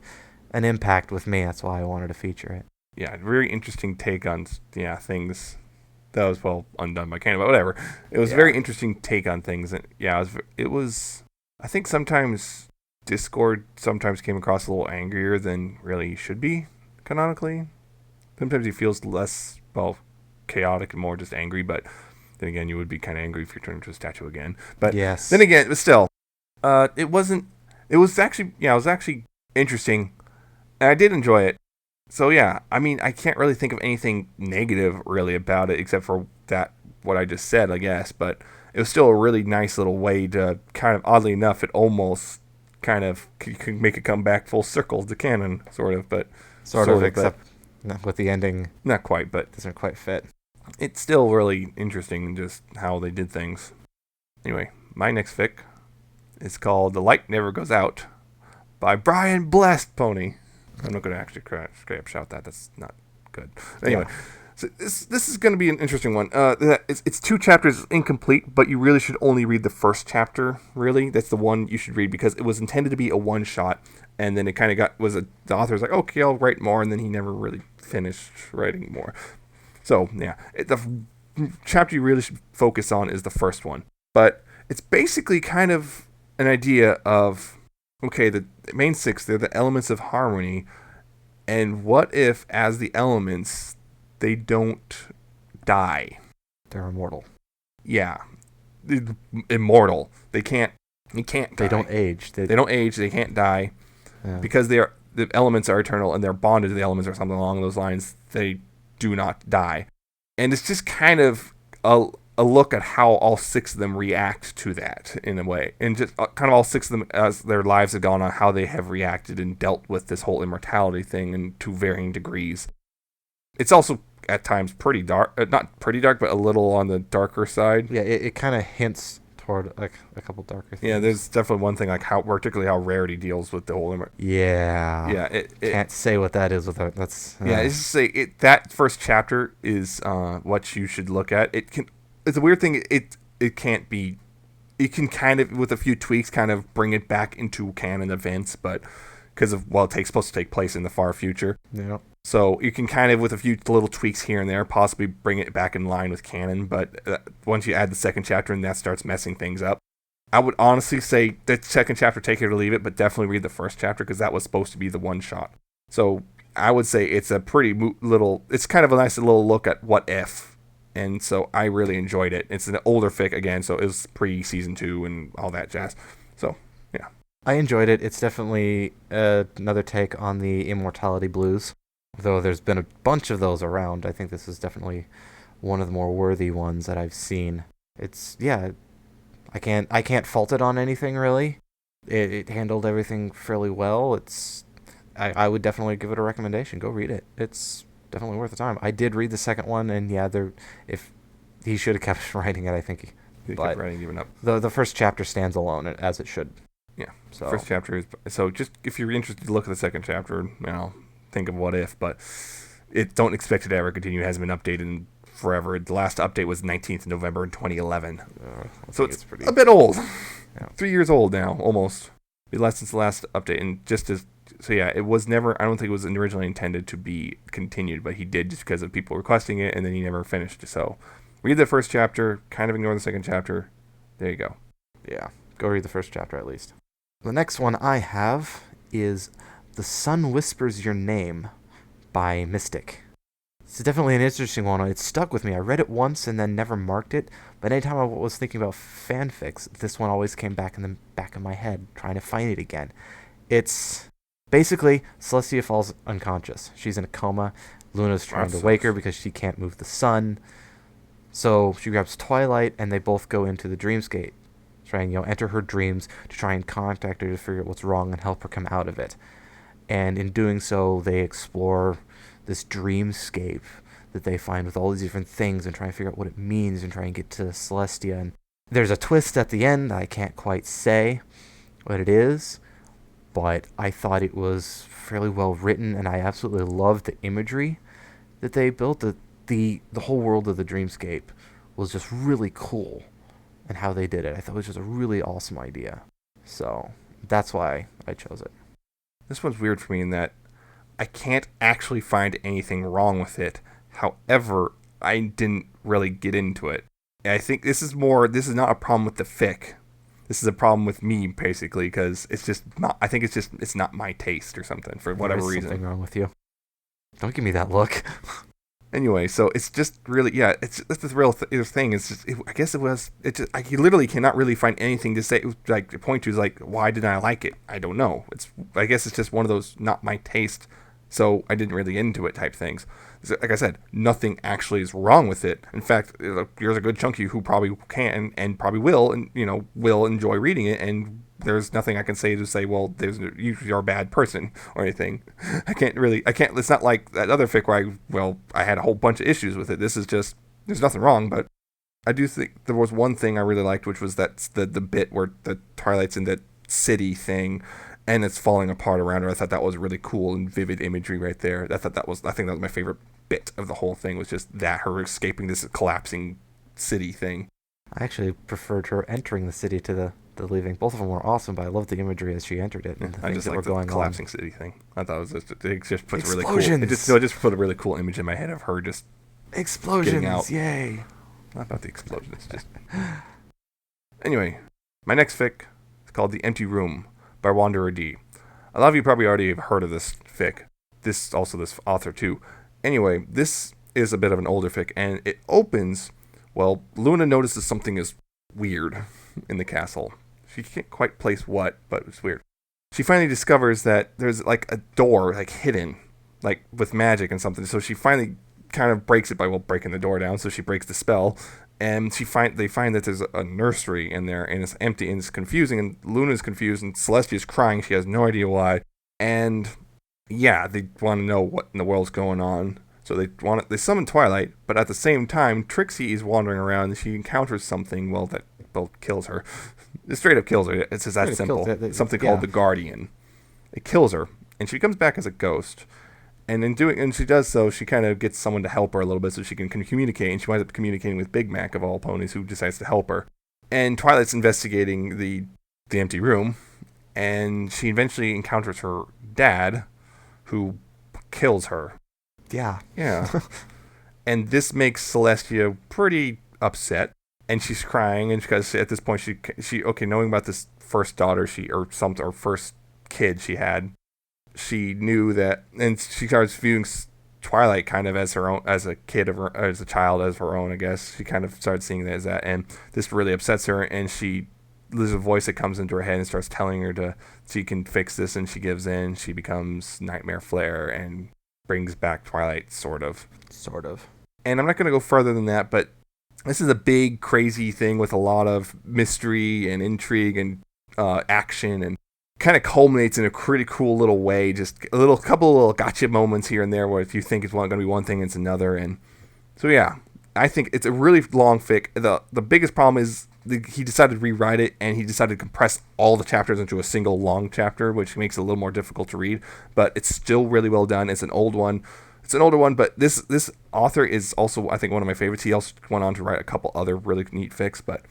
impact with me. That's why I wanted to feature it. Yeah, very interesting take on things. That was well undone by Canon, but whatever. It was a very interesting take on things, and it was. I think sometimes Discord sometimes came across a little angrier than really he should be canonically. Sometimes he feels less chaotic and more just angry, but then again, you would be kind of angry if you turned into a statue again. But yes. Then again, but still, it wasn't. It was actually interesting, and I did enjoy it. So yeah, I mean, I can't really think of anything negative really about it except for what I just said, I guess. But it was still a really nice little way to kind of, oddly enough, it almost kind of could make it come back full circle to canon, sort of. But sort of, except with the ending, not quite, but doesn't quite fit. It's still really interesting just how they did things. Anyway, my next fic is called "The Light Never Goes Out" by Brian Blessed Pony. I'm not going to actually scrape shout that. That's not good. Anyway, so this is going to be an interesting one. It's 2 chapters incomplete, but you really should only read the first chapter, really. That's the one you should read, because it was intended to be a one-shot, and then it kind of the author's like, okay, I'll write more, and then he never really finished writing more. So, yeah, the chapter you really should focus on is the first one. But it's basically kind of an idea of, okay, the main 6, they're the elements of harmony, and what if, as the elements, they don't die? They're immortal. Yeah. Immortal. They can't die. They don't age. They don't age, they can't die, because the elements are eternal, and they're bonded to the elements or something along those lines. They do not die. And it's just kind of a look at how all 6 of them react to that, in a way. And just kind of all 6 of them, as their lives have gone on, how they have reacted and dealt with this whole immortality thing, and to varying degrees. It's also, at times, pretty dark. Not pretty dark, but a little on the darker side. Yeah, it kind of hints toward like a couple darker things. Yeah, there's definitely one thing, like particularly how Rarity deals with the whole Yeah, it can't say what that is without. That's yeah. It's just say that first chapter is what you should look at. It's a weird thing. It can't be. It can kind of, with a few tweaks, kind of bring it back into canon events, but because of it's supposed to take place in the far future. Yeah. So you can kind of, with a few little tweaks here and there, possibly bring it back in line with canon. But once you add the second chapter, and that starts messing things up. I would honestly say the second chapter, take it or leave it, but definitely read the first chapter, because that was supposed to be the one shot. So I would say it's a pretty it's kind of a nice little look at what if. And so I really enjoyed it. It's an older fic again, so it was pre-season 2 and all that jazz. So, yeah. I enjoyed it. It's definitely another take on the immortality blues. Though there's been a bunch of those around, I think this is definitely one of the more worthy ones that I've seen. It's, I can't fault it on anything, really. It handled everything fairly well. I would definitely give it a recommendation. Go read it. It's definitely worth the time. I did read the second one, and if he should have kept writing it, I think he kept writing even up. The first chapter stands alone, as it should. Yeah. So first chapter is, so just if you're interested to look at the second chapter, think of what if, but don't expect it to ever continue. It hasn't been updated in forever. The last update was 19th November in 2011. So it's a bit old. Yeah. 3 years old now, almost. Be less since the last update, and just as So yeah, it was never. I don't think it was originally intended to be continued, but he did just because of people requesting it, and then he never finished. So read the first chapter, kind of ignore the second chapter. There you go. Yeah, go read the first chapter at least. The next one I have is The Sun Whispers Your Name by Mystic. It's definitely an interesting one. It stuck with me. I read it once and then never marked it, but anytime I was thinking about fanfics, this one always came back in the back of my head, trying to find it again. It's basically Celestia falls unconscious. She's in a coma. Luna's trying to wake her because she can't move the sun. So she grabs Twilight and they both go into the dreamscape, trying, enter her dreams to try and contact her to figure out what's wrong and help her come out of it. And in doing so, they explore this dreamscape that they find with all these different things and try and figure out what it means and try and get to Celestia. And there's a twist at the end. I can't quite say what it is, but I thought it was fairly well written, and I absolutely loved the imagery that they built. The whole world of the dreamscape was just really cool, and how they did it. I thought it was just a really awesome idea. So that's why I chose it. This one's weird for me in that I can't actually find anything wrong with it. However, I didn't really get into it. I think this is not a problem with the fic. This is a problem with me, basically, because it's just not, I think it's not my taste or something, for whatever reason. There's something wrong with you. Don't give me that look. Anyway, so it's just really, it's the real thing. It's just, you literally cannot really find anything to say, like, point to, is like, why didn't I like it? I don't know. I guess it's just one of those not my taste, so I didn't really get into it type things. Like I said, nothing actually is wrong with it. In fact, there's a good chunk of you who probably can and probably will, and will enjoy reading it, and there's nothing I can say to say, well, you're a bad person or anything. It's not like that other fic where I had a whole bunch of issues with it. This is just, there's nothing wrong, but I do think there was one thing I really liked, which was that the bit where the Twilight's in that city thing, and it's falling apart around her. I thought that was really cool and vivid imagery right there. I think that was my favorite bit of the whole thing, was just that, her escaping this collapsing city thing. I actually preferred her entering the city to the leaving. Both of them were awesome, but I loved the imagery as she entered it. And I just like the collapsing city thing. I thought it just puts a really cool. It just put a really cool image in my head of her just explosions. Getting out. Yay! Not about the explosions. Just anyway, my next fic is called "The Empty Room" by Wanderer D. A lot of you probably already have heard of this fic. This author too. Anyway, this is a bit of an older fic, and it opens. Well, Luna notices something is weird in the castle. She can't quite place what, but it's weird. She finally discovers that there's like a door, like hidden, like with magic and something. So she finally kind of breaks it by breaking the door down. So she breaks the spell, and they find that there's a nursery in there, and it's empty, and it's confusing. And Luna's confused, and Celestia's crying. She has no idea why. And yeah, they want to know what in the world's going on. So they summon Twilight, but at the same time, Trixie is wandering around, and she encounters something, that kills her. It straight up kills her. It's just that simple. Something called the Guardian. It kills her, and she comes back as a ghost. And she does so, she kind of gets someone to help her a little bit so she can communicate, and she winds up communicating with Big Mac of all ponies, who decides to help her. And Twilight's investigating the empty room, and she eventually encounters her dad, who kills her. Yeah. And this makes Celestia pretty upset, and she's crying, and because at this point she knowing about this first daughter or first kid she had, she knew that, and she starts viewing Twilight kind of as her own, as a kid of her, as a child as her own, I guess. She kind of started seeing that as that, and this really upsets her, and there's a voice that comes into her head and starts telling her she can fix this, and she gives in. She becomes Nightmare Flare and brings back Twilight, sort of. And I'm not going to go further than that, but this is a big, crazy thing with a lot of mystery and intrigue and action, and kind of culminates in a pretty cool little way. Just couple of little gotcha moments here and there, where if you think it's going to be one thing, it's another. And so yeah, I think it's a really long fic. The biggest problem is he decided to rewrite it, and he decided to compress all the chapters into a single long chapter, which makes it a little more difficult to read. But it's still really well done. It's an older one, but this author is also, I think, one of my favorites. He also went on to write a couple other really neat fics, but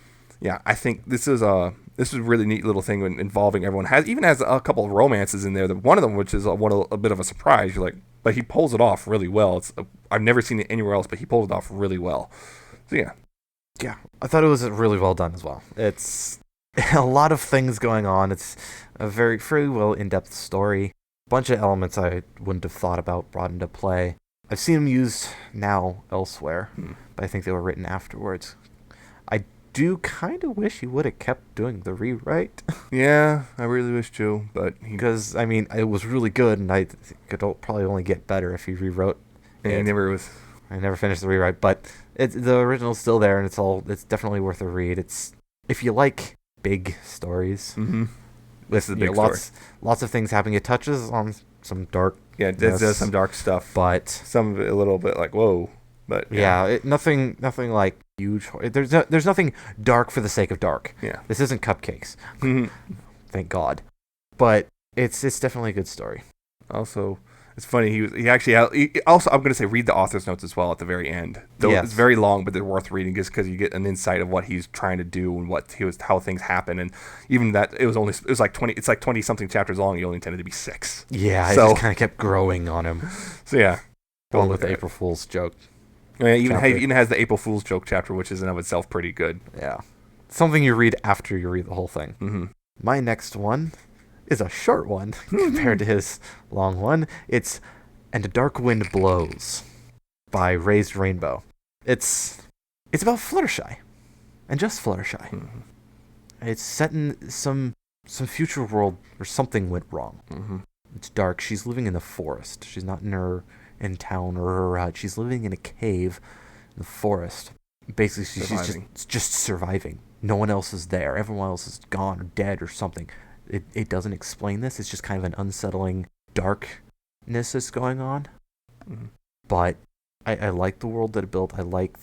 Yeah, I think this is a really neat little thing involving everyone. Has a couple of romances in there. One of them, which is a bit of a surprise. You're like, but he pulls it off really well. I've never seen it anywhere else, but he pulled it off really well. So yeah. Yeah, I thought it was really well done as well. It's a lot of things going on. It's a very well in-depth story. A bunch of elements I wouldn't have thought about brought into play. I've seen them used now elsewhere, but I think they were written afterwards. I do kind of wish he would have kept doing the rewrite. Yeah, I really wish too, but because I mean, it was really good, and I could probably only get better if he rewrote. I never finished the rewrite, but the original's still there, and it's definitely worth a read. It's if you like big stories, this is a big story. story. Lots of things happening. It touches on some dark. Yeah, it does some dark stuff, but some of it a little bit like whoa. But nothing like huge. There's nothing dark for the sake of dark. Yeah, this isn't Cupcakes. Thank God. But it's definitely a good story. Also, it's funny. He actually also I'm gonna say read the author's notes as well at the very end. Though It's very long, but they're worth reading just because you get an insight of what he's trying to do and how things happen. And even that it was like 20. It's like 20 something chapters long. He only intended to be 6. Yeah, it just kind of kept growing on him. So yeah, along with the April Fool's joke. Yeah, even has the April Fool's joke chapter, which is in of itself pretty good. Yeah, something you read after you read the whole thing. Mm-hmm. My next one is a short one compared to his long one. It's And a Dark Wind Blows by Raised Rainbow. It's about Fluttershy, and just Fluttershy. Mm-hmm. It's set in some future world where something went wrong. Mm-hmm. It's dark. She's living in the forest. She's not in town or her hut. She's living in a cave in the forest. Basically, she's just surviving. No one else is there. Everyone else is gone or dead or something. It doesn't explain this. It's just kind of an unsettling darkness that's going on. Mm-hmm. But I like the world that it built. I like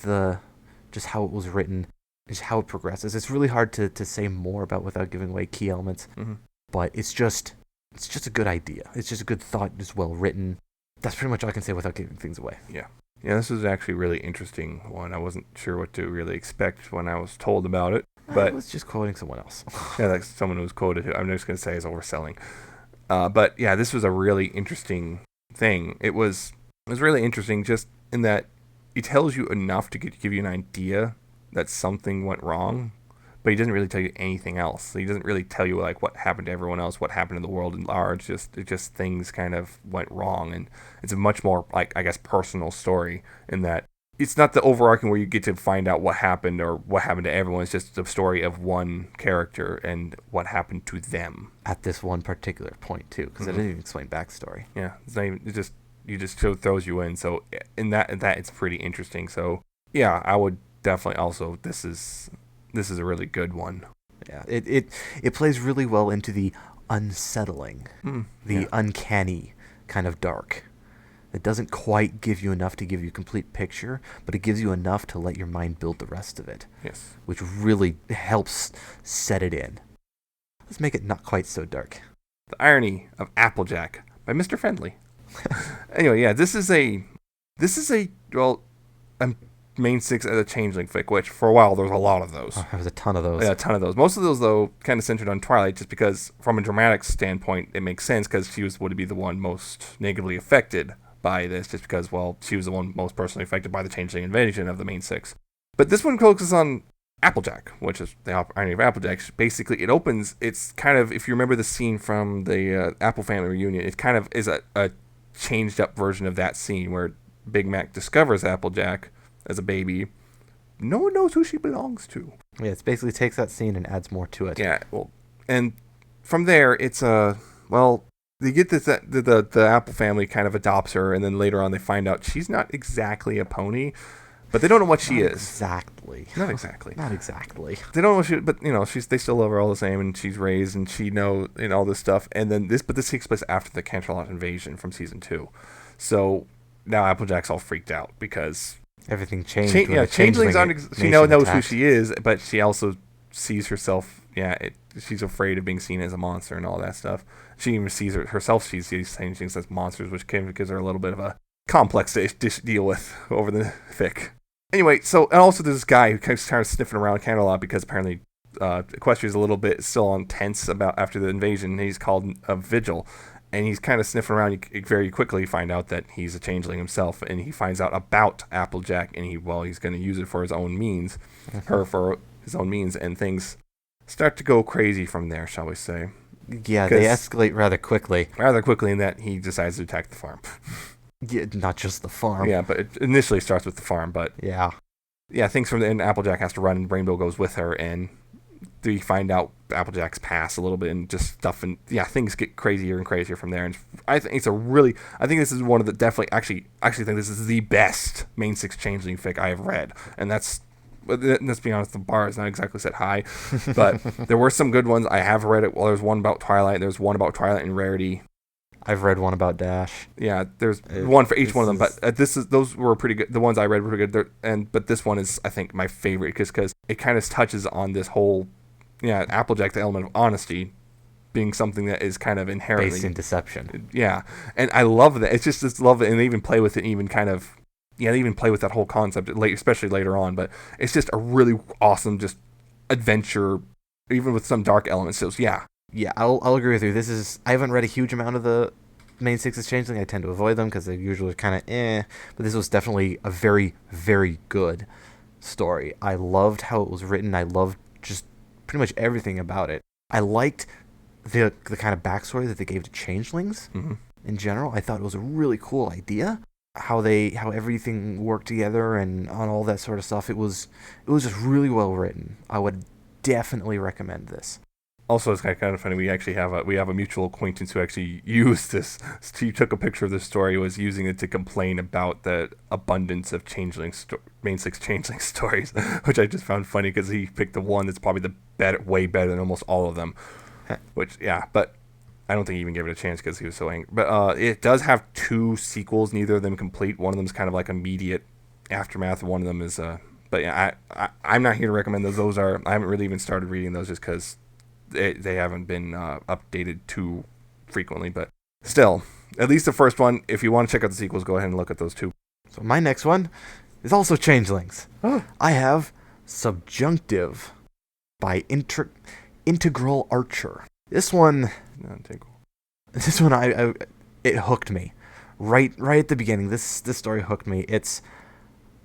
just how it was written, just how it progresses. It's really hard to say more about without giving away key elements. Mm-hmm. But it's just a good idea. It's just a good thought, just well written. That's pretty much all I can say without giving things away. Yeah. Yeah, this was actually a really interesting one. I wasn't sure what to really expect when I was told about it. But I was just quoting someone else. Yeah, like someone who was quoted who I'm just going to say is overselling. But yeah, this was a really interesting thing. It was really interesting just in that it tells you enough to give you an idea that something went wrong, but he doesn't really tell you anything else. So he doesn't really tell you like what happened to everyone else, what happened in the world at large. Just things kind of went wrong, and it's a much more like I guess personal story in that it's not the overarching where you get to find out what happened or what happened to everyone. It's just the story of one character and what happened to them at this one particular point too, because it didn't even explain backstory. Yeah, it's not even. It just throws you in. So in that it's pretty interesting. So yeah, I would definitely also this is a really good one. Yeah, it plays really well into the unsettling, the uncanny kind of dark. It doesn't quite give you enough to give you a complete picture, but it gives you enough to let your mind build the rest of it. Yes. Which really helps set it in. Let's make it not quite so dark. The Irony of Applejack by Mr. Friendly. Anyway, yeah, this is a main 6 as a changeling fic, which for a while there was a lot of those. Oh, there was a ton of those. Yeah, a ton of those. Most of those, though, kind of centered on Twilight, just because from a dramatic standpoint, it makes sense because she would be the one most negatively affected by this, just because, well, she was the one most personally affected by the changeling invasion of the main 6. But this one focuses on Applejack, which is the Irony of Applejack. Basically, it opens, it's kind of, if you remember the scene from the Apple family reunion, it kind of is a changed up version of that scene where Big Mac discovers Applejack as a baby. No one knows who she belongs to. Yeah, it basically takes that scene and adds more to it. Yeah, well, and from there, it's they get this the Apple family kind of adopts her, and then later on they find out she's not exactly a pony, but they don't know what she is. Exactly. Not exactly. Not exactly. They don't know what she, but they still love her all the same, and she's raised, and she know and all this stuff, and then this takes place after the Canterlot invasion from season 2, so now Applejack's all freaked out because everything changed. Changelings aren't. She knows who she is, but she also sees herself. She's afraid of being seen as a monster and all that stuff. She even sees herself. She sees changelings as monsters, which gives her a little bit of a complex to deal with over the fic. Anyway, so and also there's this guy who kind of sniffing around Canada a lot because apparently Equestria's a little bit still on tense about after the invasion. He's called a Vigil, and he's kind of sniffing around. You very quickly find out that he's a changeling himself, and he finds out about Applejack, and he's going to use it for his own means, her for his own means, and things start to go crazy from there, shall we say? Yeah, they escalate rather quickly. Rather quickly in that he decides to attack the farm. Yeah, not just the farm. Yeah, but it initially starts with the farm, but yeah, things from the end. Applejack has to run, and Rainbow goes with her, and we find out Applejack's past a little bit, and just stuff, and things get crazier and crazier from there. And I think this is one of the definitely actually think this is the best main 6 changeling fic I have read, and let's be honest, the bar is not exactly set high, but there were some good ones. I have read it. Well, there's one about Twilight. There's one about Twilight and Rarity. I've read one about Dash. Yeah, there's one for each one of them, but those were pretty good. The ones I read were pretty good. But this one is, I think, my favorite because it kind of touches on this whole, Applejack, the element of honesty, being something that is kind of inherently based in deception. Yeah, and I love that. It's just love it, and they even play with it, even kind of, they even play with that whole concept, especially later on. But it's just a really awesome, just adventure, even with some dark elements. So yeah. Yeah, I'll agree with you. I haven't read a huge amount of the main 6 changeling. I tend to avoid them because they're usually kind of but this was definitely a very, very good story. I loved how it was written. I loved just pretty much everything about it. I liked the kind of backstory that they gave to changelings in general. I thought it was a really cool idea. How everything worked together and on all that sort of stuff. It was just really well written. I would definitely recommend this. Also, it's kind of funny. We actually have a mutual acquaintance who actually used this. He took a picture of this story, was using it to complain about the abundance of main 6 changeling stories, which I just found funny because he picked the one that's probably way better than almost all of them. Which but I don't think he even gave it a chance because he was so angry. But it does have 2 sequels, neither of them complete. One of them is kind of like immediate aftermath. One of them is but yeah, I'm not here to recommend those. Those are, I haven't really even started reading those just because they haven't been updated too frequently, but still, at least the first one, if you want to check out the sequels, go ahead and look at those 2. So my next one is also changelings. I have Subjunctive by Integral Archer. This one, it hooked me right at the beginning. This story hooked me. It's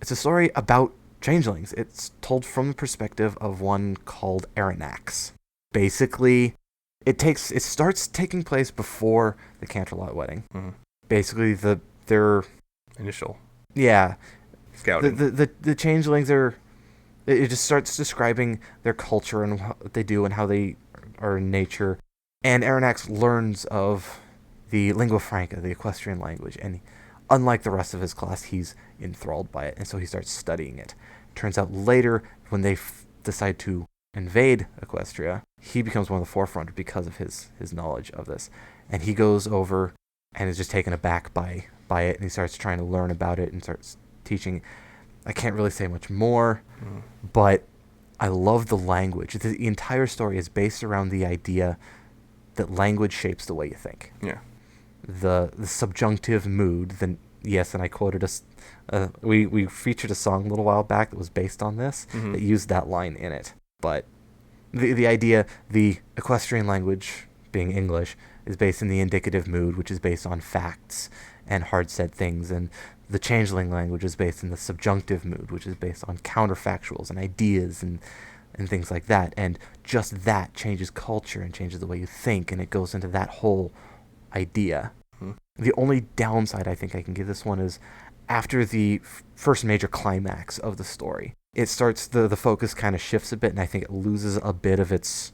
a story about changelings. It's told from the perspective of one called Aranax. Basically, it starts taking place before the Canterlot wedding. Mm-hmm. Basically, their initial scouting. The changelings it just starts describing their culture and what they do and how they are in nature. And Aranax learns of the lingua franca, the equestrian language, and unlike the rest of his class, he's enthralled by it, and so he starts studying it. Turns out later, when they decide to invade Equestria, he becomes one of the forefront because of his knowledge of this. And he goes over and is just taken aback by it, and he starts trying to learn about it and starts teaching. I can't really say much more, but I love the language. The entire story is based around the idea that language shapes the way you think. Yeah. The subjunctive mood, and I quoted we featured a song a little while back that was based on this, that used that line in it. But the idea, the equestrian language, being English, is based in the indicative mood, which is based on facts and hard-said things, and the changeling language is based in the subjunctive mood, which is based on counterfactuals and ideas and things like that. And just that changes culture and changes the way you think, and it goes into that whole idea. The only downside I think I can give this one is after the first major climax of the story, it starts, the focus kind of shifts a bit, and I think it loses a bit of its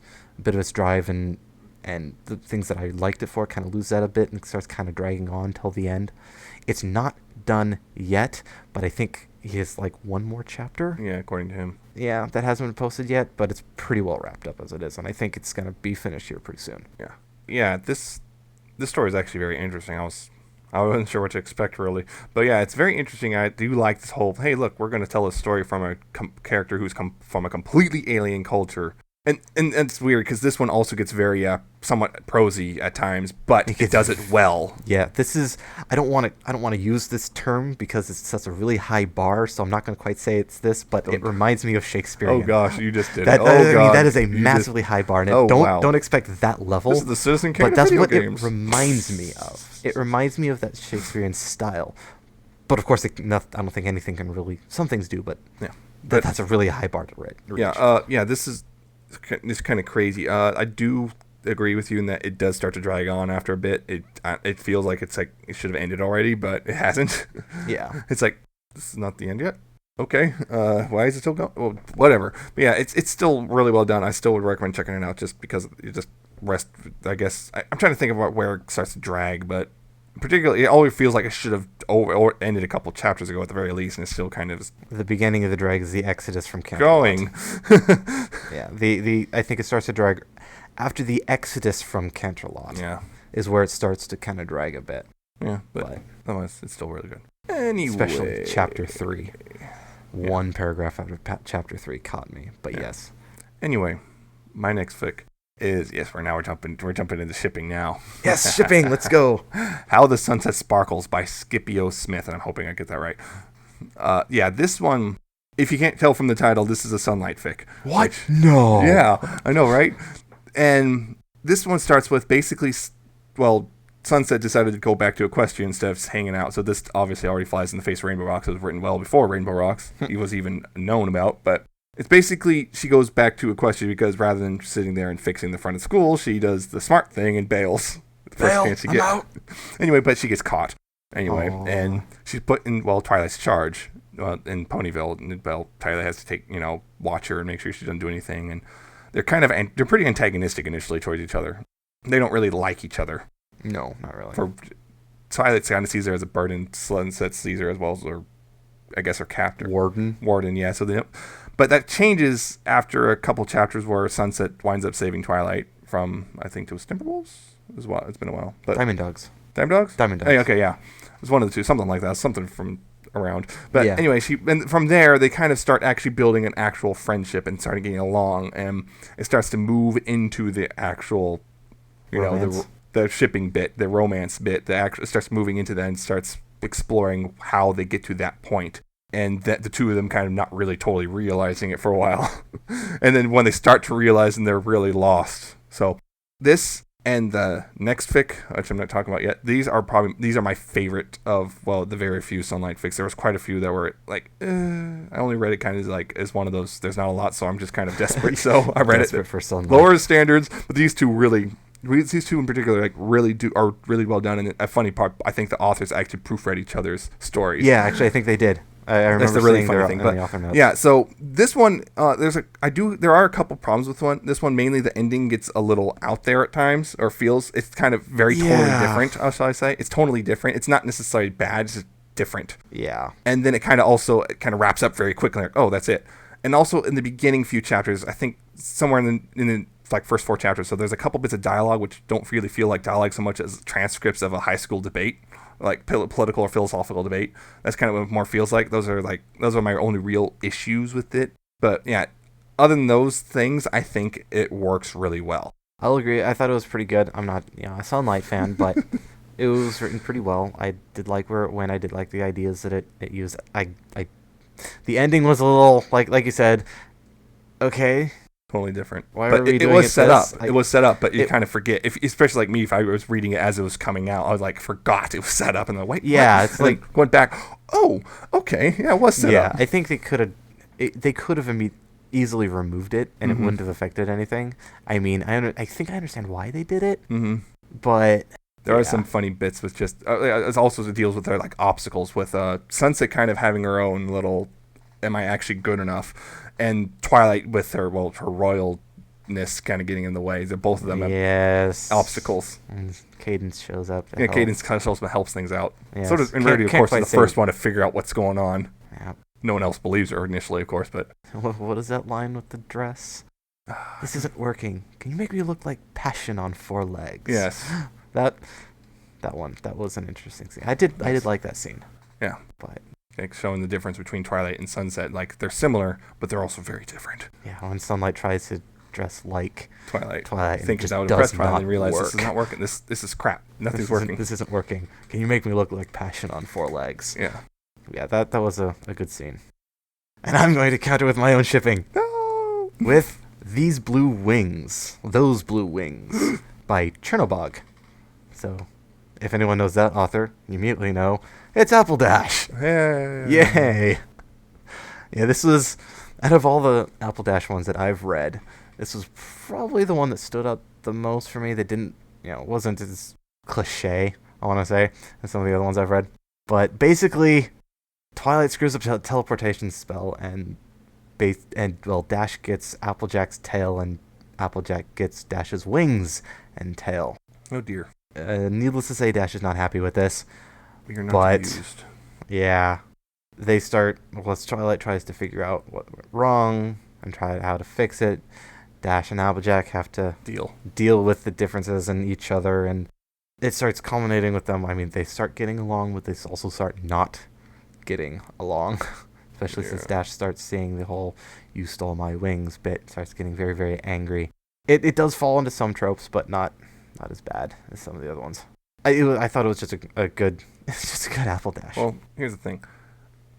drive, and the things that I liked it for kind of lose that a bit, and it starts kind of dragging on till the end. It's not done yet, but I think he has like one more chapter. Yeah, according to him. Yeah, that hasn't been posted yet, but it's pretty well wrapped up as it is, and I think it's going to be finished here pretty soon. Yeah, this story is actually very interesting. I wasn't sure what to expect, really. But yeah, it's very interesting. I do like this whole, hey, look, we're going to tell a story from a character who's come from a completely alien culture And it's weird because this one also gets very somewhat prosy at times, but it does it well. Yeah, this is. I don't want to use this term because it's such a really high bar, so I'm not going to quite say it's this, but it reminds me of Shakespearean. Oh gosh, you just did that. Oh god, I mean, that is a massively high bar, and don't expect that level. This is the Citizen Kane but that's video what games. it reminds me of. It reminds me of that Shakespearean style. But of course, I don't think anything can really. Some things do, but yeah, that's a really high bar to reach. Yeah. This is. It's kind of crazy. I do agree with you in that it does start to drag on after a bit. It feels like it should have ended already, but it hasn't. Yeah. It's like, this is not the end yet. Okay. Why is it still going? Well, whatever. But yeah, it's still really well done. I still would recommend checking it out just because you just rest. I guess I'm trying to think about where it starts to drag, but particularly it always feels like it should have ended a couple chapters ago at the very least, and it's still kind of the beginning of the drag is the exodus from Canterlot. Going. Yeah, the I think it starts to drag after the exodus from Canterlot. Yeah, is where it starts to kind of drag a bit. Yeah, but it's still really good. Anyway, especially chapter 3. One paragraph out of chapter 3 caught me, but yes. Anyway, my next fic is we're jumping into shipping now. Yes, shipping. Let's go. How the Sunset Sparkles by Scipio Smith, and I'm hoping I get that right. This one, if you can't tell from the title, this is a Sunlight fic. What? No. Yeah, I know, right? And this one starts with basically, Sunset decided to go back to Equestria instead of hanging out. So this obviously already flies in the face of Rainbow Rocks. It was written well before Rainbow Rocks. He was even known about, but it's basically she goes back to Equestria because rather than sitting there and fixing the front of school, she does the smart thing and bails. I'm out. Anyway, but she gets caught. Anyway, and she's put in, Twilight's charge in Ponyville. And, Twilight has to take, watch her and make sure she doesn't do anything. And they're they're pretty antagonistic initially towards each other. They don't really like each other. No, not really. Twilight kind of sees her as a burden. Sunset sees her as well as her captor. Warden, yeah. So but that changes after a couple chapters where Sunset winds up saving Twilight from, I think it was Timberwolves as well. It's been a while. But Diamond Dogs. Diamond Dogs? Diamond Dogs. Hey, okay, yeah. It was one of the two, something like that. Something from around. But anyway, and from there, they kind of start actually building an actual friendship and starting getting along. And it starts to move into the actual, the shipping bit, the romance bit. It starts moving into that and starts exploring how they get to that point. And that the two of them kind of not really totally realizing it for a while. And then when they start to realize, and they're really lost. So this and the next fic, which I'm not talking about yet, these are my favorite of, the very few Sunlight fics. There was quite a few that were like, I only read it kind of like as one of those, there's not a lot, so I'm just kind of desperate. So I read desperate for Sunlight. Lower standards, but these two in particular are really well done. And a funny part, I think the authors actually proofread each other's stories. Yeah, actually, I think they did. I remember that's the really funny thing. But the author notes. Yeah, so this one, there are a couple problems with this one. Mainly, the ending gets a little out there at times, or feels it's kind of very totally different. Shall I say? It's totally different. It's not necessarily bad. It's just different. Yeah. And then it kind of wraps up very quickly. Like, oh, that's it. And also in the beginning few chapters, I think somewhere in the first 4 chapters. So there's a couple bits of dialogue which don't really feel like dialogue so much as transcripts of a high school debate. Like political or philosophical debate. That's kind of what it more feels like. Those are my only real issues with it. But yeah, other than those things, I think it works really well. I'll agree. I thought it was pretty good. I'm not a Sunlight fan, but it was written pretty well. I did like where it went. I did like the ideas that it used. The ending was a little like you said. Okay. Totally different. Why but are we it doing was it set this? up. It was set up, but you kind of forget. Especially like me, if I was reading it as it was coming out, I was like, forgot it was set up, and then wait, yeah, what? it's and like went back. Oh, okay, yeah, it was set up. Yeah, I think they could have easily removed it, and it wouldn't have affected anything. I mean, I think I understand why they did it, but there are some funny bits with just. It also deals with their like obstacles with Sunset kind of having her own little. Am I actually good enough? And Twilight with her royalness kind of getting in the way. That both of them have obstacles. And Cadence shows up. Cadence kind of shows up and helps things out. Yes. Sort of, in reality, of course, is the first one to figure out what's going on. Yeah. No one else believes her initially, of course, but... What is that line with the dress? This isn't working. Can you make me look like Passion on 4 legs? Yes. That was an interesting scene. I did like that scene. Yeah. But... like showing the difference between Twilight and Sunset. Like, they're similar, but they're also very different. Yeah, when Sunlight tries to dress like Twilight. Twilight. I think that would impress Twilight and realize this is not working. This is crap. Nothing's working. This isn't working. Can you make me look like Passion on 4 legs? Yeah. Yeah, that was a good scene. And I'm going to counter with my own shipping. No! With These Blue Wings. Those Blue Wings. By Chernobog. So, if anyone knows that author, you immediately know it's Apple Dash. Hey. Yay! Yeah, this was, out of all the Apple Dash ones that I've read, this was probably the one that stood out the most for me. That didn't, wasn't as cliche, I want to say, as some of the other ones I've read. But basically, Twilight screws up a teleportation spell, and Dash gets Applejack's tail, and Applejack gets Dash's wings and tail. Oh dear. Needless to say, Dash is not happy with this. You're not amused. Yeah, Twilight tries to figure out what went wrong and try how to fix it. Dash and Applejack have to deal with the differences in each other, and it starts culminating with them. I mean, they start getting along, but they also start not getting along, especially since Dash starts seeing the whole "you stole my wings" bit, starts getting very, very angry. It does fall into some tropes, but not as bad as some of the other ones. I thought it was just a good Apple Dash. Well, here's the thing.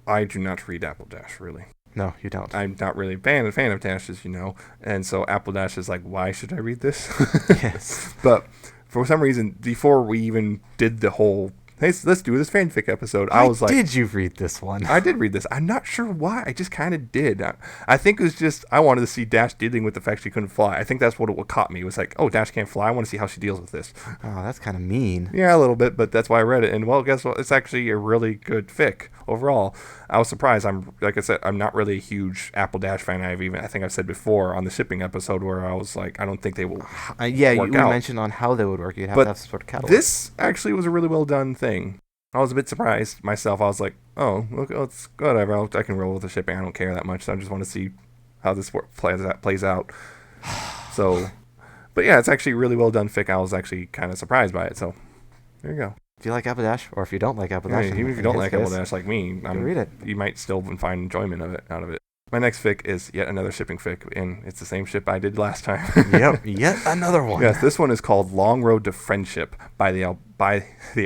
I do not read Apple Dash, really. No, you don't. I'm not really a fan of Dash, as you know, and so Apple Dash is like, why should I read this? Yes. But for some reason, before we even did the whole, hey, let's do this fanfic episode, I was like, did you read this one? I did read this. I'm not sure why. I just kind of did. I think it was just, I wanted to see Dash dealing with the fact she couldn't fly. I think that's what caught me. It was like, oh, Dash can't fly. I want to see how she deals with this. Oh, that's kind of mean. Yeah, a little bit, but that's why I read it. And, well, guess what? It's actually a really good fic overall. I was surprised. Like I said, I'm not really a huge Apple Dash fan. I think I've said before on the shipping episode where I was like, I don't think they will you mentioned on how they would work. You'd have to have some sort of catalog. This actually was a really well done thing. I was a bit surprised myself. I was like, oh, it's whatever. I can roll with the shipping. I don't care that much. So I just want to see how this plays out. So, but yeah, it's actually really well done fic. I was actually kind of surprised by it. So, there you go. If you like Apple Dash, or if you don't like Apple Dash, even if you don't like Apple Dash like me, read it. You might still find enjoyment out of it. My next fic is yet another shipping fic, and it's the same ship I did last time. Yep, yet another one. Yes, this one is called Long Road to Friendship by the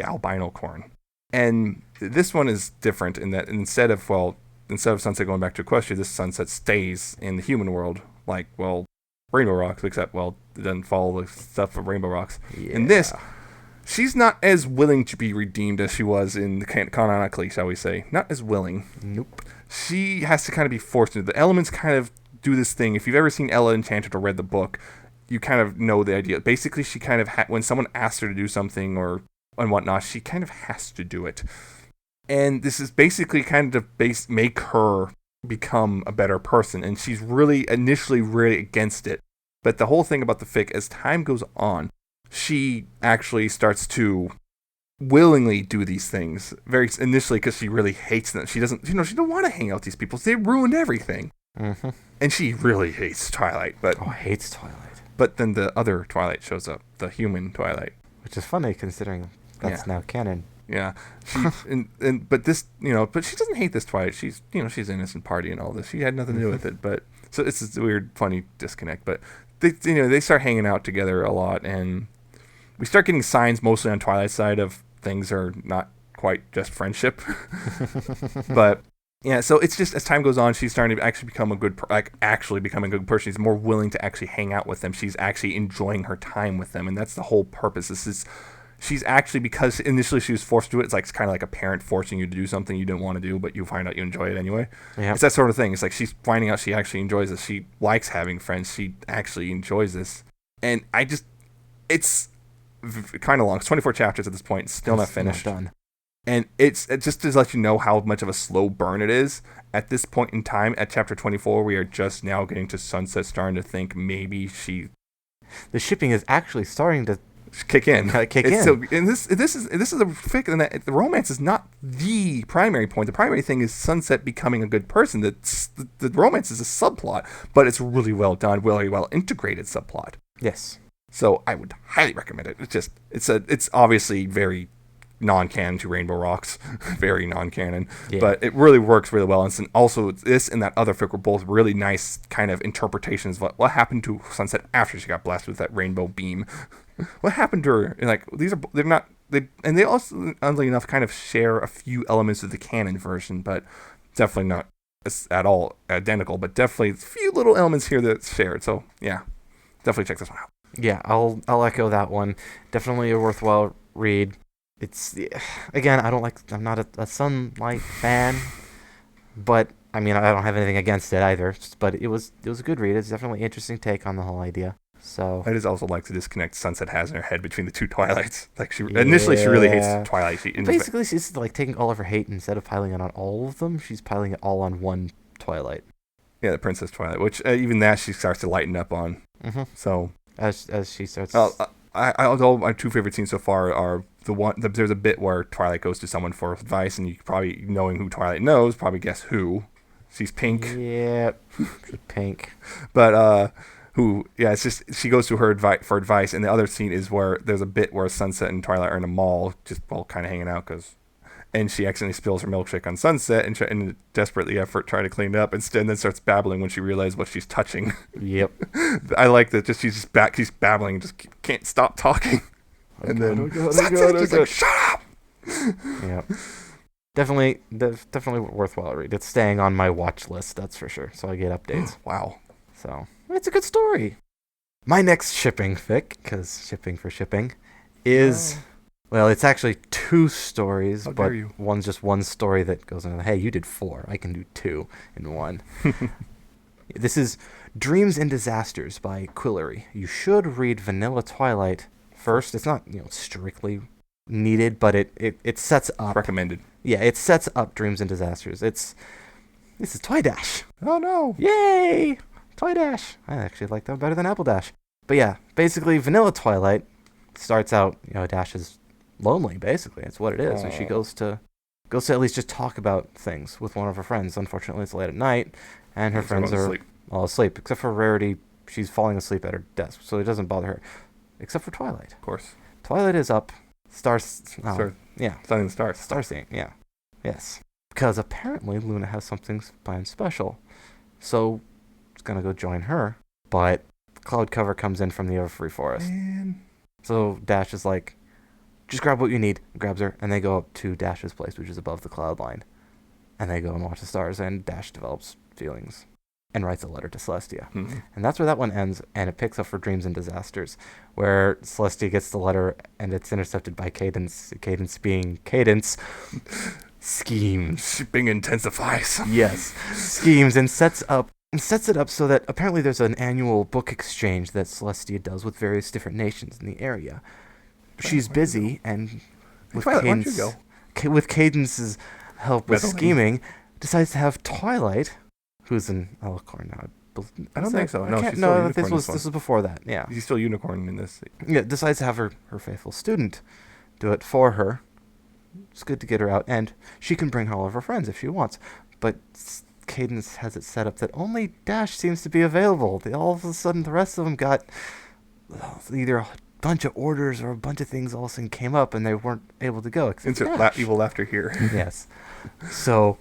Albino Corn. And this one is different in that instead of Sunset going back to Equestria, this Sunset stays in the human world, like, Rainbow Rocks, except, it doesn't follow the stuff of Rainbow Rocks. Yeah. In this, she's not as willing to be redeemed as she was in the canonically, shall we say. Not as willing. Nope. She has to kind of be forced into the elements. Kind of do this thing. If you've ever seen Ella Enchanted or read the book, you kind of know the idea. Basically, she kind of when someone asks her to do something and whatnot, she kind of has to do it. And this is basically kind of make her become a better person. And she's initially really against it. But the whole thing about the fic, as time goes on, she actually starts to willingly do these things. Very initially because she really hates them. She doesn't want to hang out with these people. They ruined everything. Mm-hmm. And she really hates Twilight. Hates Twilight. But then the other Twilight shows up, the human Twilight. Which is funny considering that's now canon. Yeah, but this, but she doesn't hate this Twilight. She's innocent party and all this. She had nothing to do with it. But so it's this weird, funny disconnect. But they start hanging out together a lot, and we start getting signs mostly on Twilight's side of things are not quite just friendship. But yeah, so it's just as time goes on, she's starting to actually become actually becoming a good person. She's more willing to actually hang out with them. She's actually enjoying her time with them, and that's the whole purpose. She's actually, because initially she was forced to do it, it's kind of like a parent forcing you to do something you didn't want to do, but you find out you enjoy it anyway. Yep. It's that sort of thing. It's like she's finding out she actually enjoys this. She likes having friends. She actually enjoys this. And it's kind of long. It's 24 chapters at this point. It's still not finished. Not done. And it's just to let you know how much of a slow burn it is. At this point in time, at chapter 24, we are just now getting to Sunset, starting to think maybe the shipping is actually starting to kick in. So, and this is a fic, and the romance is not the primary point. The primary thing is Sunset becoming a good person. The romance is a subplot, but it's really well done, really well integrated subplot. Yes. So I would highly recommend it. It's obviously very non-canon to Rainbow Rocks, very non-canon, Yeah. but it really works really well. And also, this and that other fic were both really nice kind of interpretations of what happened to Sunset after she got blasted with that rainbow beam. What happened to her? And like they're not and they also, oddly enough, kind of share a few elements of the canon version, but definitely not at all identical. But definitely a few little elements here that's shared. So yeah, definitely check this one out. Yeah, I'll echo that one. Definitely a worthwhile read. It's, again, I'm not a Sunlight fan, but I mean, I don't have anything against it either. But it was a good read. It's definitely an interesting take on the whole idea. So I just also like the disconnect Sunset has in her head between the two Twilights. Like initially she really hates Twilight. Basically, she's like taking all of her hate, instead of piling it on all of them, she's piling it all on one Twilight. Yeah, the Princess Twilight, which even that she starts to lighten up on. Mm-hmm. So as she starts. Although my two favorite scenes so far are there's a bit where Twilight goes to someone for advice, and you probably, knowing who Twilight knows, probably guess who. She's Pink. Yeah, Pink. But it's just she goes to her for advice, and the other scene is where there's a bit where Sunset and Twilight are in a mall, just kind of hanging out, and she accidentally spills her milkshake on Sunset, and in a desperately effort trying to clean it up, and then starts babbling when she realizes what she's touching. Yep. I like that. She's babbling, and just can't stop talking. And then Sunset's like, shut up. Yeah. Definitely worthwhile read. It's staying on my watch list, that's for sure. So I get updates. Wow. So it's a good story. My next shipping fic, because shipping for shipping, is, well, it's actually 2 stories, but one's just one story that goes into, hey, you did 4. I can do 2 in one. This is Dreams and Disasters by Quillery. You should read Vanilla Twilight first. It's not, strictly needed, but it sets up. Recommended. Yeah, it sets up Dreams and Disasters. This is Twidash. Oh no! Yay! Twidash. I actually like that better than Apple Dash. But yeah, basically Vanilla Twilight starts out, Dash is lonely, basically. That's what it is. And she goes to at least just talk about things with one of her friends. Unfortunately, it's late at night, and her friends are all asleep. Except for Rarity, she's falling asleep at her desk, so it doesn't bother her. Except for Twilight. Of course. Twilight is up. Starting the stars. Star seeing, yeah. Yes. Because apparently Luna has something planned special. So it's going to go join her. But cloud cover comes in from the Everfree Forest. Man. So Dash is like, just grab what you need. Grabs her. And they go up to Dash's place, which is above the cloud line. And they go and watch the stars. And Dash develops feelings and writes a letter to Celestia. Mm-hmm. And that's where that one ends. And it picks up for Dreams and Disasters, where Celestia gets the letter and it's intercepted by Cadence. Cadence being Cadence. Schemes. Shipping intensifies. Yes. Schemes and sets it up so that apparently there's an annual book exchange that Celestia does with various different nations in the area. She's busy, and with Cadence's help with scheming, decides to have Twilight, who's an Alicorn now. I don't think so. No, she's no, still this was before that. Yeah, she's still Unicorn in this. Yeah, decides to have her faithful student do it for her. It's good to get her out, and she can bring all of her friends if she wants. But Cadence has it set up that only Dash seems to be available. All of a sudden, the rest of them got either a bunch of orders or a bunch of things all of a sudden came up, and they weren't able to go. Insert evil laughter here. Yes. So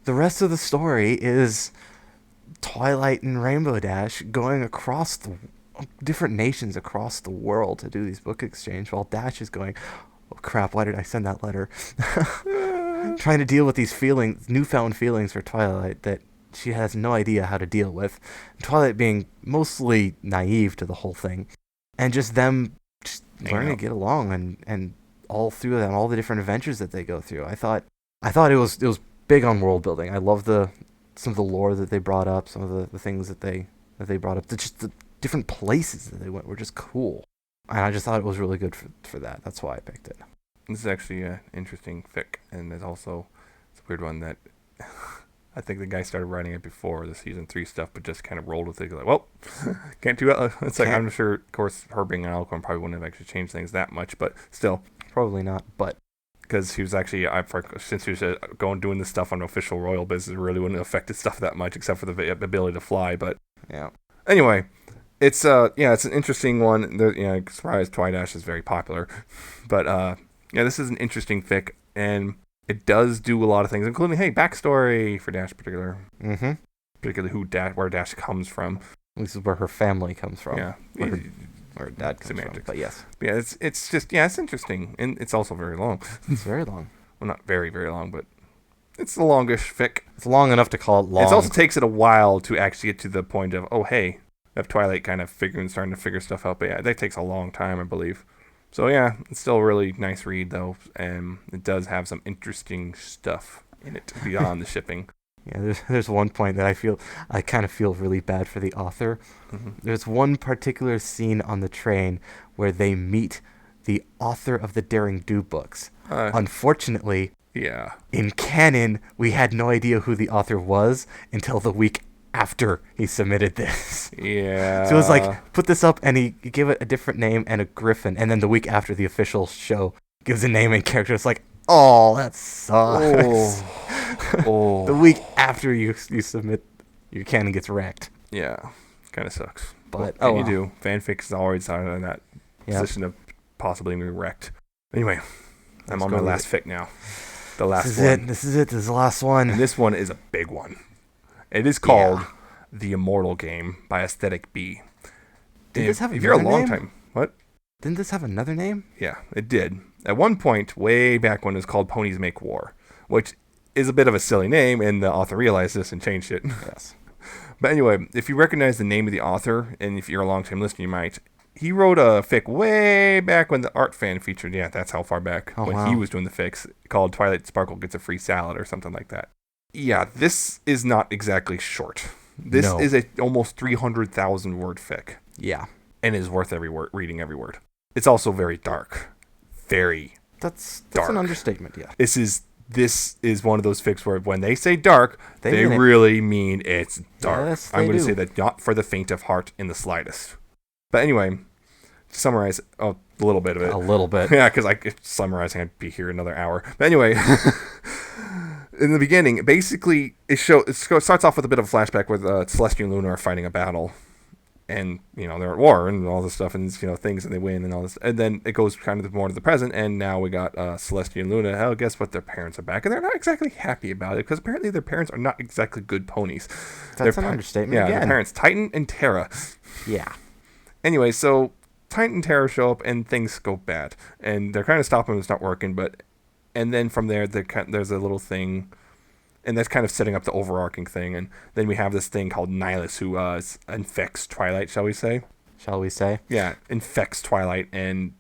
the rest of the story is Twilight and Rainbow Dash going across the different nations across the world to do these book exchange, while Dash is going, oh crap, why did I send that letter? Trying to deal with these newfound feelings for Twilight that she has no idea how to deal with. Twilight being mostly naive to the whole thing, and just them just learning to get along, and all through that, all the different adventures that they go through. I thought it was big on world building. I love some of the lore that they brought up, some of the things that they brought up. Just the different places that they went were just cool. And I just thought it was really good for that. That's why I picked it. This is actually an interesting fic, and it's a weird one that I think the guy started writing it before the season 3 stuff, but just kind of rolled with it. Like, well, can't do it. It's like, I'm sure, of course, her being an Alicorn probably wouldn't have actually changed things that much, but still. Probably not, but. Because he was actually, since he was doing this stuff on official royal business, it really wouldn't have affected stuff that much, except for the ability to fly. But yeah. Anyway, it's an interesting one. Surprise, Twidash is very popular, but Yeah, this is an interesting fic, and it does do a lot of things, including, hey, backstory for Dash Mm-hmm. particularly where Dash comes from. This is where her family comes from. Yeah. Where her dad comes from. But yes. Yeah, it's just, yeah, it's interesting, and it's also very long. It's very long. Well, not very, very long, but it's a longish fic. It's long enough to call it long. It also takes it a while to actually get to the point of, oh, hey, of Twilight kind of starting to figure stuff out. But yeah, that takes a long time, I believe. So yeah, it's still a really nice read, though, and it does have some interesting stuff in it beyond the shipping. Yeah, there's one point that I kind of feel really bad for the author. Mm-hmm. There's one particular scene on the train where they meet the author of the Daring Do books. Unfortunately, yeah, in canon, we had no idea who the author was until the week after he submitted this. Yeah. So it was like, put this up, and he gave it a different name and a griffin, and then the week after the official show gives a name and character. It's like, oh, that sucks. Oh. The week after you submit, your canon gets wrecked. Yeah, kind of sucks. But you do. Fanfic is always in that position of possibly being wrecked. Anyway, I'm on my last fic now. The last one. This is it. This is the last one. And this one is a big one. It is called The Immortal Game by Aesthetic B. Did this have if you're a long name? time, what? Didn't this have another name? Yeah, it did. At one point, way back when, it was called Ponies Make War, which is a bit of a silly name, and the author realized this and changed it. Yes. But anyway, if you recognize the name of the author, and if you're a long-time listener, you might. He wrote a fic way back when the Art Fan featured. Yeah, that's how far back he was doing the fics, called Twilight Sparkle Gets a Free Salad or something like that. Yeah, this is not exactly short. This is a almost 300,000 word fic. Yeah. And is worth reading every word. It's also very dark. Very That's dark. An understatement, yeah. This is one of those fics where when they say dark, they really mean it's dark. Yes, I'm going to say that not for the faint of heart in the slightest. But anyway, to summarize a little bit of it. A little bit. Yeah, because summarizing, I'd be here another hour. But anyway, in the beginning, basically, it starts off with a bit of a flashback where Celestia and Luna are fighting a battle. And, they're at war and all this stuff and, things, and they win and all this. And then it goes kind of more to the present, and now we got Celestia and Luna. Oh, guess what? Their parents are back. And they're not exactly happy about it, because apparently their parents are not exactly good ponies. That's an understatement. Yeah, again. their parents, Titan and Terra. Yeah. Anyway, so Titan and Terra show up, and things go bad. And they're kind of stopping them, it's not working, and then from there, there's a little thing, and that's kind of setting up the overarching thing. And then we have this thing called Nihilus, who infects Twilight, shall we say? Yeah, infects Twilight, and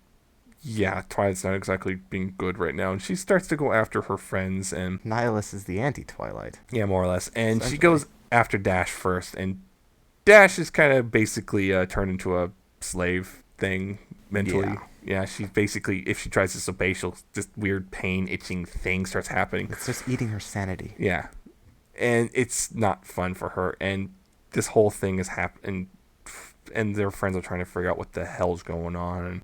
yeah, Twilight's not exactly being good right now. And she starts to go after her friends, and Nihilus is the anti-Twilight. Yeah, more or less. And she goes after Dash first, and Dash is kind of basically turned into a slave thing mentally. Yeah, she basically, if she tries to disobey, this weird pain, itching thing starts happening. It's just eating her sanity. Yeah. And it's not fun for her. And this whole thing is happening, and their friends are trying to figure out what the hell's going on. And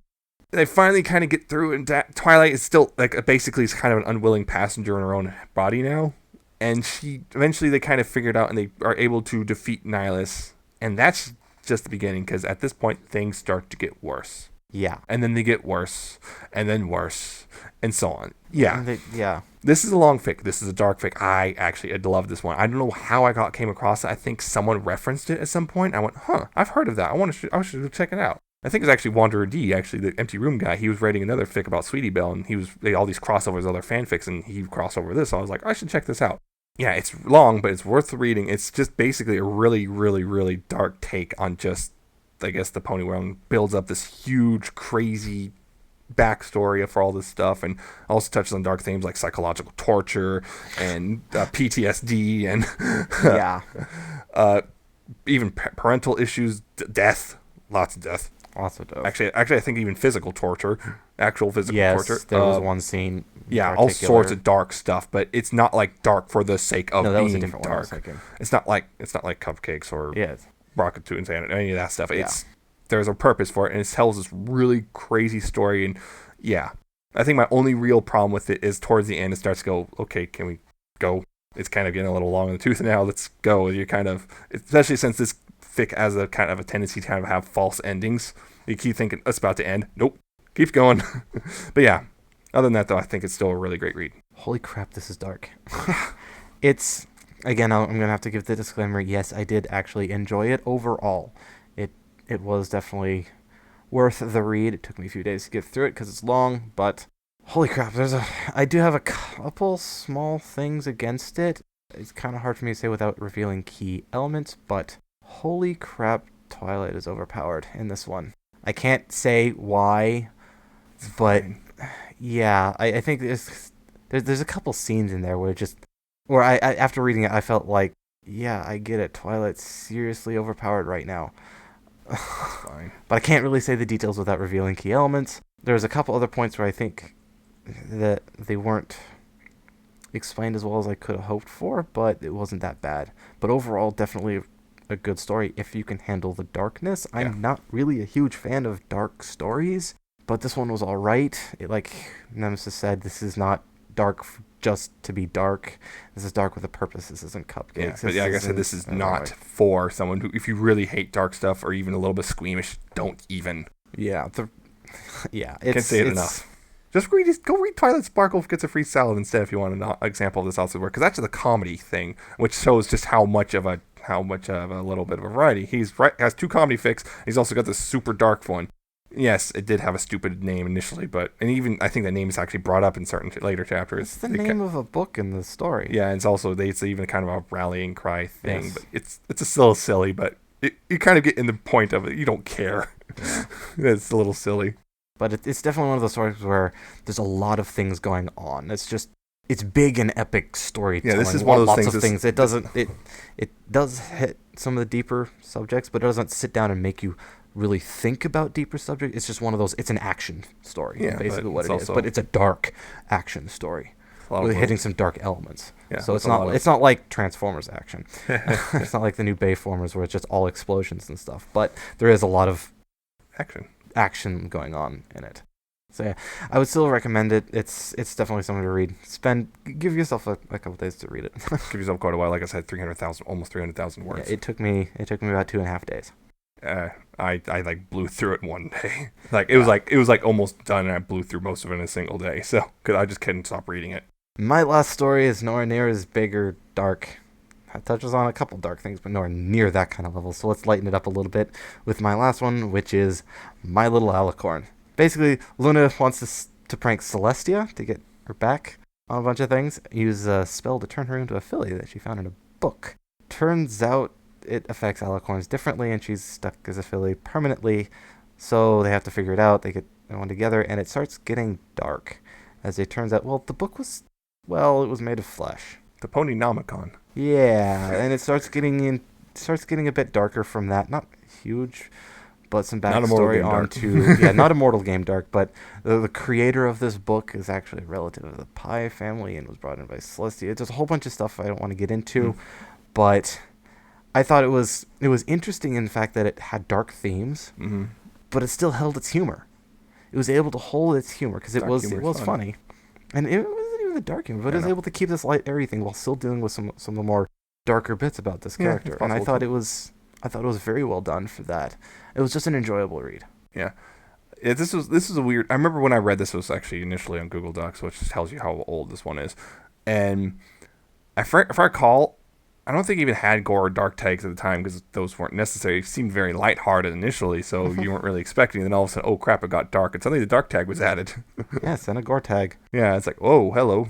they finally kind of get through, and Twilight is still, basically is kind of an unwilling passenger in her own body now. And eventually they kind of figure it out, and they are able to defeat Nihilus. And that's just the beginning, because at this point, things start to get worse. Yeah. And then they get worse, and so on. Yeah. Yeah. This is a long fic. This is a dark fic. I love this one. I don't know how I came across it. I think someone referenced it at some point. I went, I've heard of that. I should check it out. I think it's actually Wanderer D, the Empty Room guy. He was writing another fic about Sweetie Belle, and they had all these crossovers with other fanfics, and he crossed over this. So I was like, I should check this out. Yeah, it's long, but it's worth reading. It's just basically a really, really, really dark take on just, I guess, the pony world, and builds up this huge, crazy backstory for all this stuff, and also touches on dark themes like psychological torture and PTSD and even parental issues, death, lots of death. Actually, I think even physical torture, torture. Yes, there was one scene. Yeah, all sorts of dark stuff, but it's not like dark for the sake of being was a different dark. One it's not like Cupcakes or Rocket to Insanity, any of that stuff. There's a purpose for it, and it tells this really crazy story. And yeah, I think my only real problem with it is towards the end, it starts to go, okay, can we go? It's kind of getting a little long in the tooth now. Let's go. You're kind of, especially since this fic has a kind of a tendency to kind of have false endings. You keep thinking it's about to end. Nope. Keeps going. But yeah, Other than that, though, I think it's still a really great read. Holy crap, this is dark. It's, again, I'm going to have to give the disclaimer, yes, I did actually enjoy it overall. It was definitely worth the read. It took me a few days to get through it because it's long, but holy crap, I do have a couple small things against it. It's kind of hard for me to say without revealing key elements, but holy crap, Twilight is overpowered in this one. I can't say why, but yeah, I think there's a couple scenes in there where I after reading it, I felt like, yeah, I get it. Twilight's seriously overpowered right now. Fine. But I can't really say the details without revealing key elements. There's a couple other points where I think that they weren't explained as well as I could have hoped for, but it wasn't that bad. But overall, definitely a good story if you can handle the darkness. I'm not really a huge fan of dark stories, but this one was all right. Like Nemesis said, this is not dark just to be dark. This is dark with a purpose. This isn't cupcakes. Yeah, but like I said, this is not for someone who, if you really hate dark stuff or even a little bit squeamish, don't even. Yeah, Can't say it enough. Just go read Twilight Sparkle gets a free salad instead if you want an example of this also work, because that's the comedy thing, which shows just how much of a little bit of a variety. Has 2 comedy fics. He's also got this super dark one. Yes, it did have a stupid name initially, and even I think that name is actually brought up in certain later chapters. It's the name of a book in the story. Yeah, and it's even kind of a rallying cry thing. Yes. But it's a little silly, but you kind of get in the point of it. You don't care. Yeah. It's a little silly. But it's definitely one of those stories where there's a lot of things going on. It's big and epic storytelling. Yeah, this is one of those things. It does hit some of the deeper subjects, but it doesn't sit down and make you really think about deeper subjects. It's just one of those. It's an action story, basically what it is. But it's a dark action story, really hitting some dark elements. Yeah, so it's not like Transformers action. It's not like the new Bayformers where it's just all explosions and stuff. But there is a lot of action going on in it. So yeah, I would still recommend it. It's definitely something to read. Give yourself a couple days to read it. Give yourself quite a while. Like I said, almost 300,000 words. Yeah, it took me about 2.5 days. I like blew through it one day. It was like almost done, and I blew through most of it in a single day. So because I just couldn't stop reading it. My last story is nowhere near as big or dark. It touches on a couple dark things, but nowhere near that kind of level. So let's lighten it up a little bit with my last one, which is My Little Alicorn. Basically, Luna wants to prank Celestia to get her back on a bunch of things. Use a spell to turn her into a filly that she found in a book. Turns out it affects alicorns differently, and she's stuck as a filly permanently. So they have to figure it out. They get one together, and it starts getting dark. As it turns out, the book was made of flesh. The Ponynomicon. Yeah, and it starts getting a bit darker from that. Not huge, but some backstory not a Mortal Game dark, but the creator of this book is actually a relative of the Pi family and was brought in by Celestia. There's a whole bunch of stuff I don't want to get into, but I thought it was interesting in the fact that it had dark themes, but it still held its humor. It was able to hold its humor because it was funny, and it wasn't even the dark humor, but it was able to keep this light airy thing while still dealing with some of the more darker bits about this character. And I thought it was very well done for that. It was just an enjoyable read. Yeah. This is a weird. I remember when I read this, it was actually initially on Google Docs, which tells you how old this one is, and if I recall, I don't think it even had gore or dark tags at the time because those weren't necessary. It seemed very lighthearted initially, so you weren't really expecting it. Then all of a sudden, oh crap, it got dark. And suddenly the dark tag was added. Yes, and a gore tag. Yeah, it's like, oh, hello.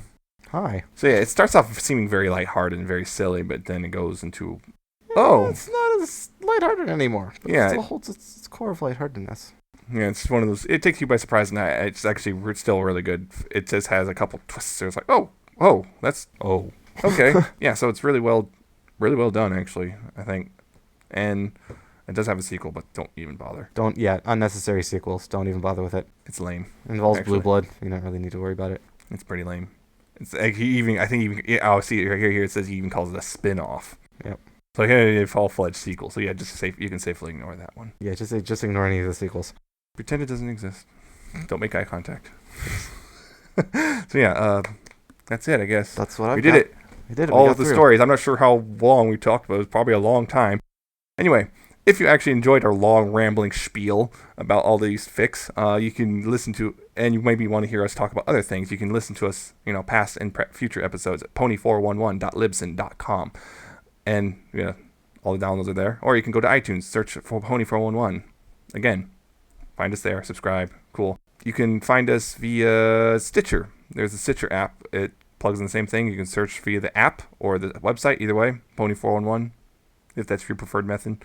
Hi. So yeah, it starts off seeming very lighthearted and very silly, but then it goes into, it's not as lighthearted anymore. But yeah. It still holds its core of lightheartedness. Yeah, it's one of those, it takes you by surprise, and it's actually still really good. It just has a couple twists. So it's like, okay. Yeah, so it's really well done, actually, I think. And it does have a sequel, but don't even bother. Unnecessary sequels. Don't even bother with it. It's lame. It involves blue blood. You don't really need to worry about it. It's pretty lame. It's like I'll see it here. It says he even calls it a spin-off. Yep. So a full-fledged sequel. So yeah, you can safely ignore that one. Yeah, just ignore any of the sequels. Pretend it doesn't exist. Don't make eye contact. So yeah, that's it, I guess. That's what we did it. We did it. All of the stories. I'm not sure how long we talked about. It was probably a long time. Anyway, if you actually enjoyed our long rambling spiel about all these fics, you can listen to, and you maybe want to hear us talk about other things, you can listen to us, past and future episodes at pony411.libsyn.com. And, all the downloads are there. Or you can go to iTunes, search for Pony411. Again, find us there, subscribe, cool. You can find us via Stitcher. There's a Stitcher app. It plugs in the same thing. You can search via the app or the website, either way, Pony411, if that's your preferred method.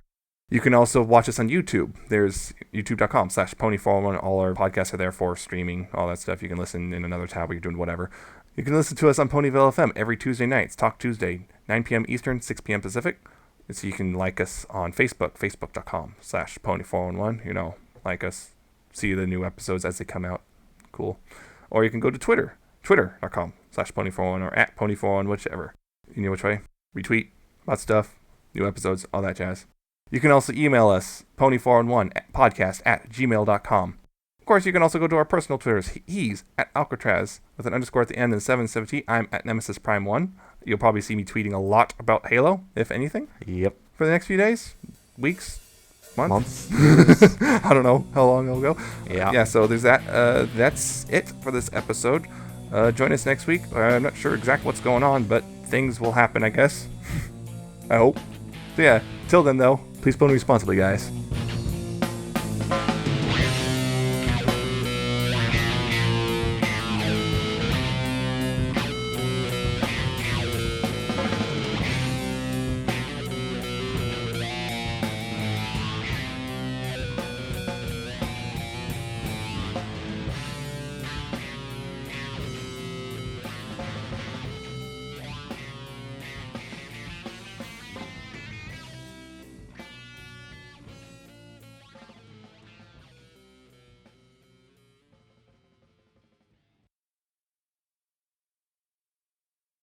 You can also watch us on YouTube. There's youtube.com/pony411. All our podcasts are there for streaming, all that stuff. You can listen in another tab while you're doing whatever. You can listen to us on Ponyville FM every Tuesday nights. Talk Tuesday, 9 p.m. Eastern, 6 p.m. Pacific. And so you can like us on Facebook, facebook.com/pony411. Like us, see the new episodes as they come out. Cool. Or you can go to Twitter, twitter.com/pony411 or at pony411, whichever. You know which way. Retweet about stuff, new episodes, all that jazz. You can also email us, pony411podcast@gmail.com. Of course, you can also go to our personal Twitters. He's at Alca7raz with an underscore at the end and 770. I'm at Nemesis Prime 1. You'll probably see me tweeting a lot about Halo, if anything. Yep. For the next few days, weeks, months. I don't know how long it'll go. Yeah, so there's that. That's it for this episode. Join us next week. I'm not sure exactly what's going on, but things will happen, I guess. I hope. So yeah, till then though, please pony responsibly, guys.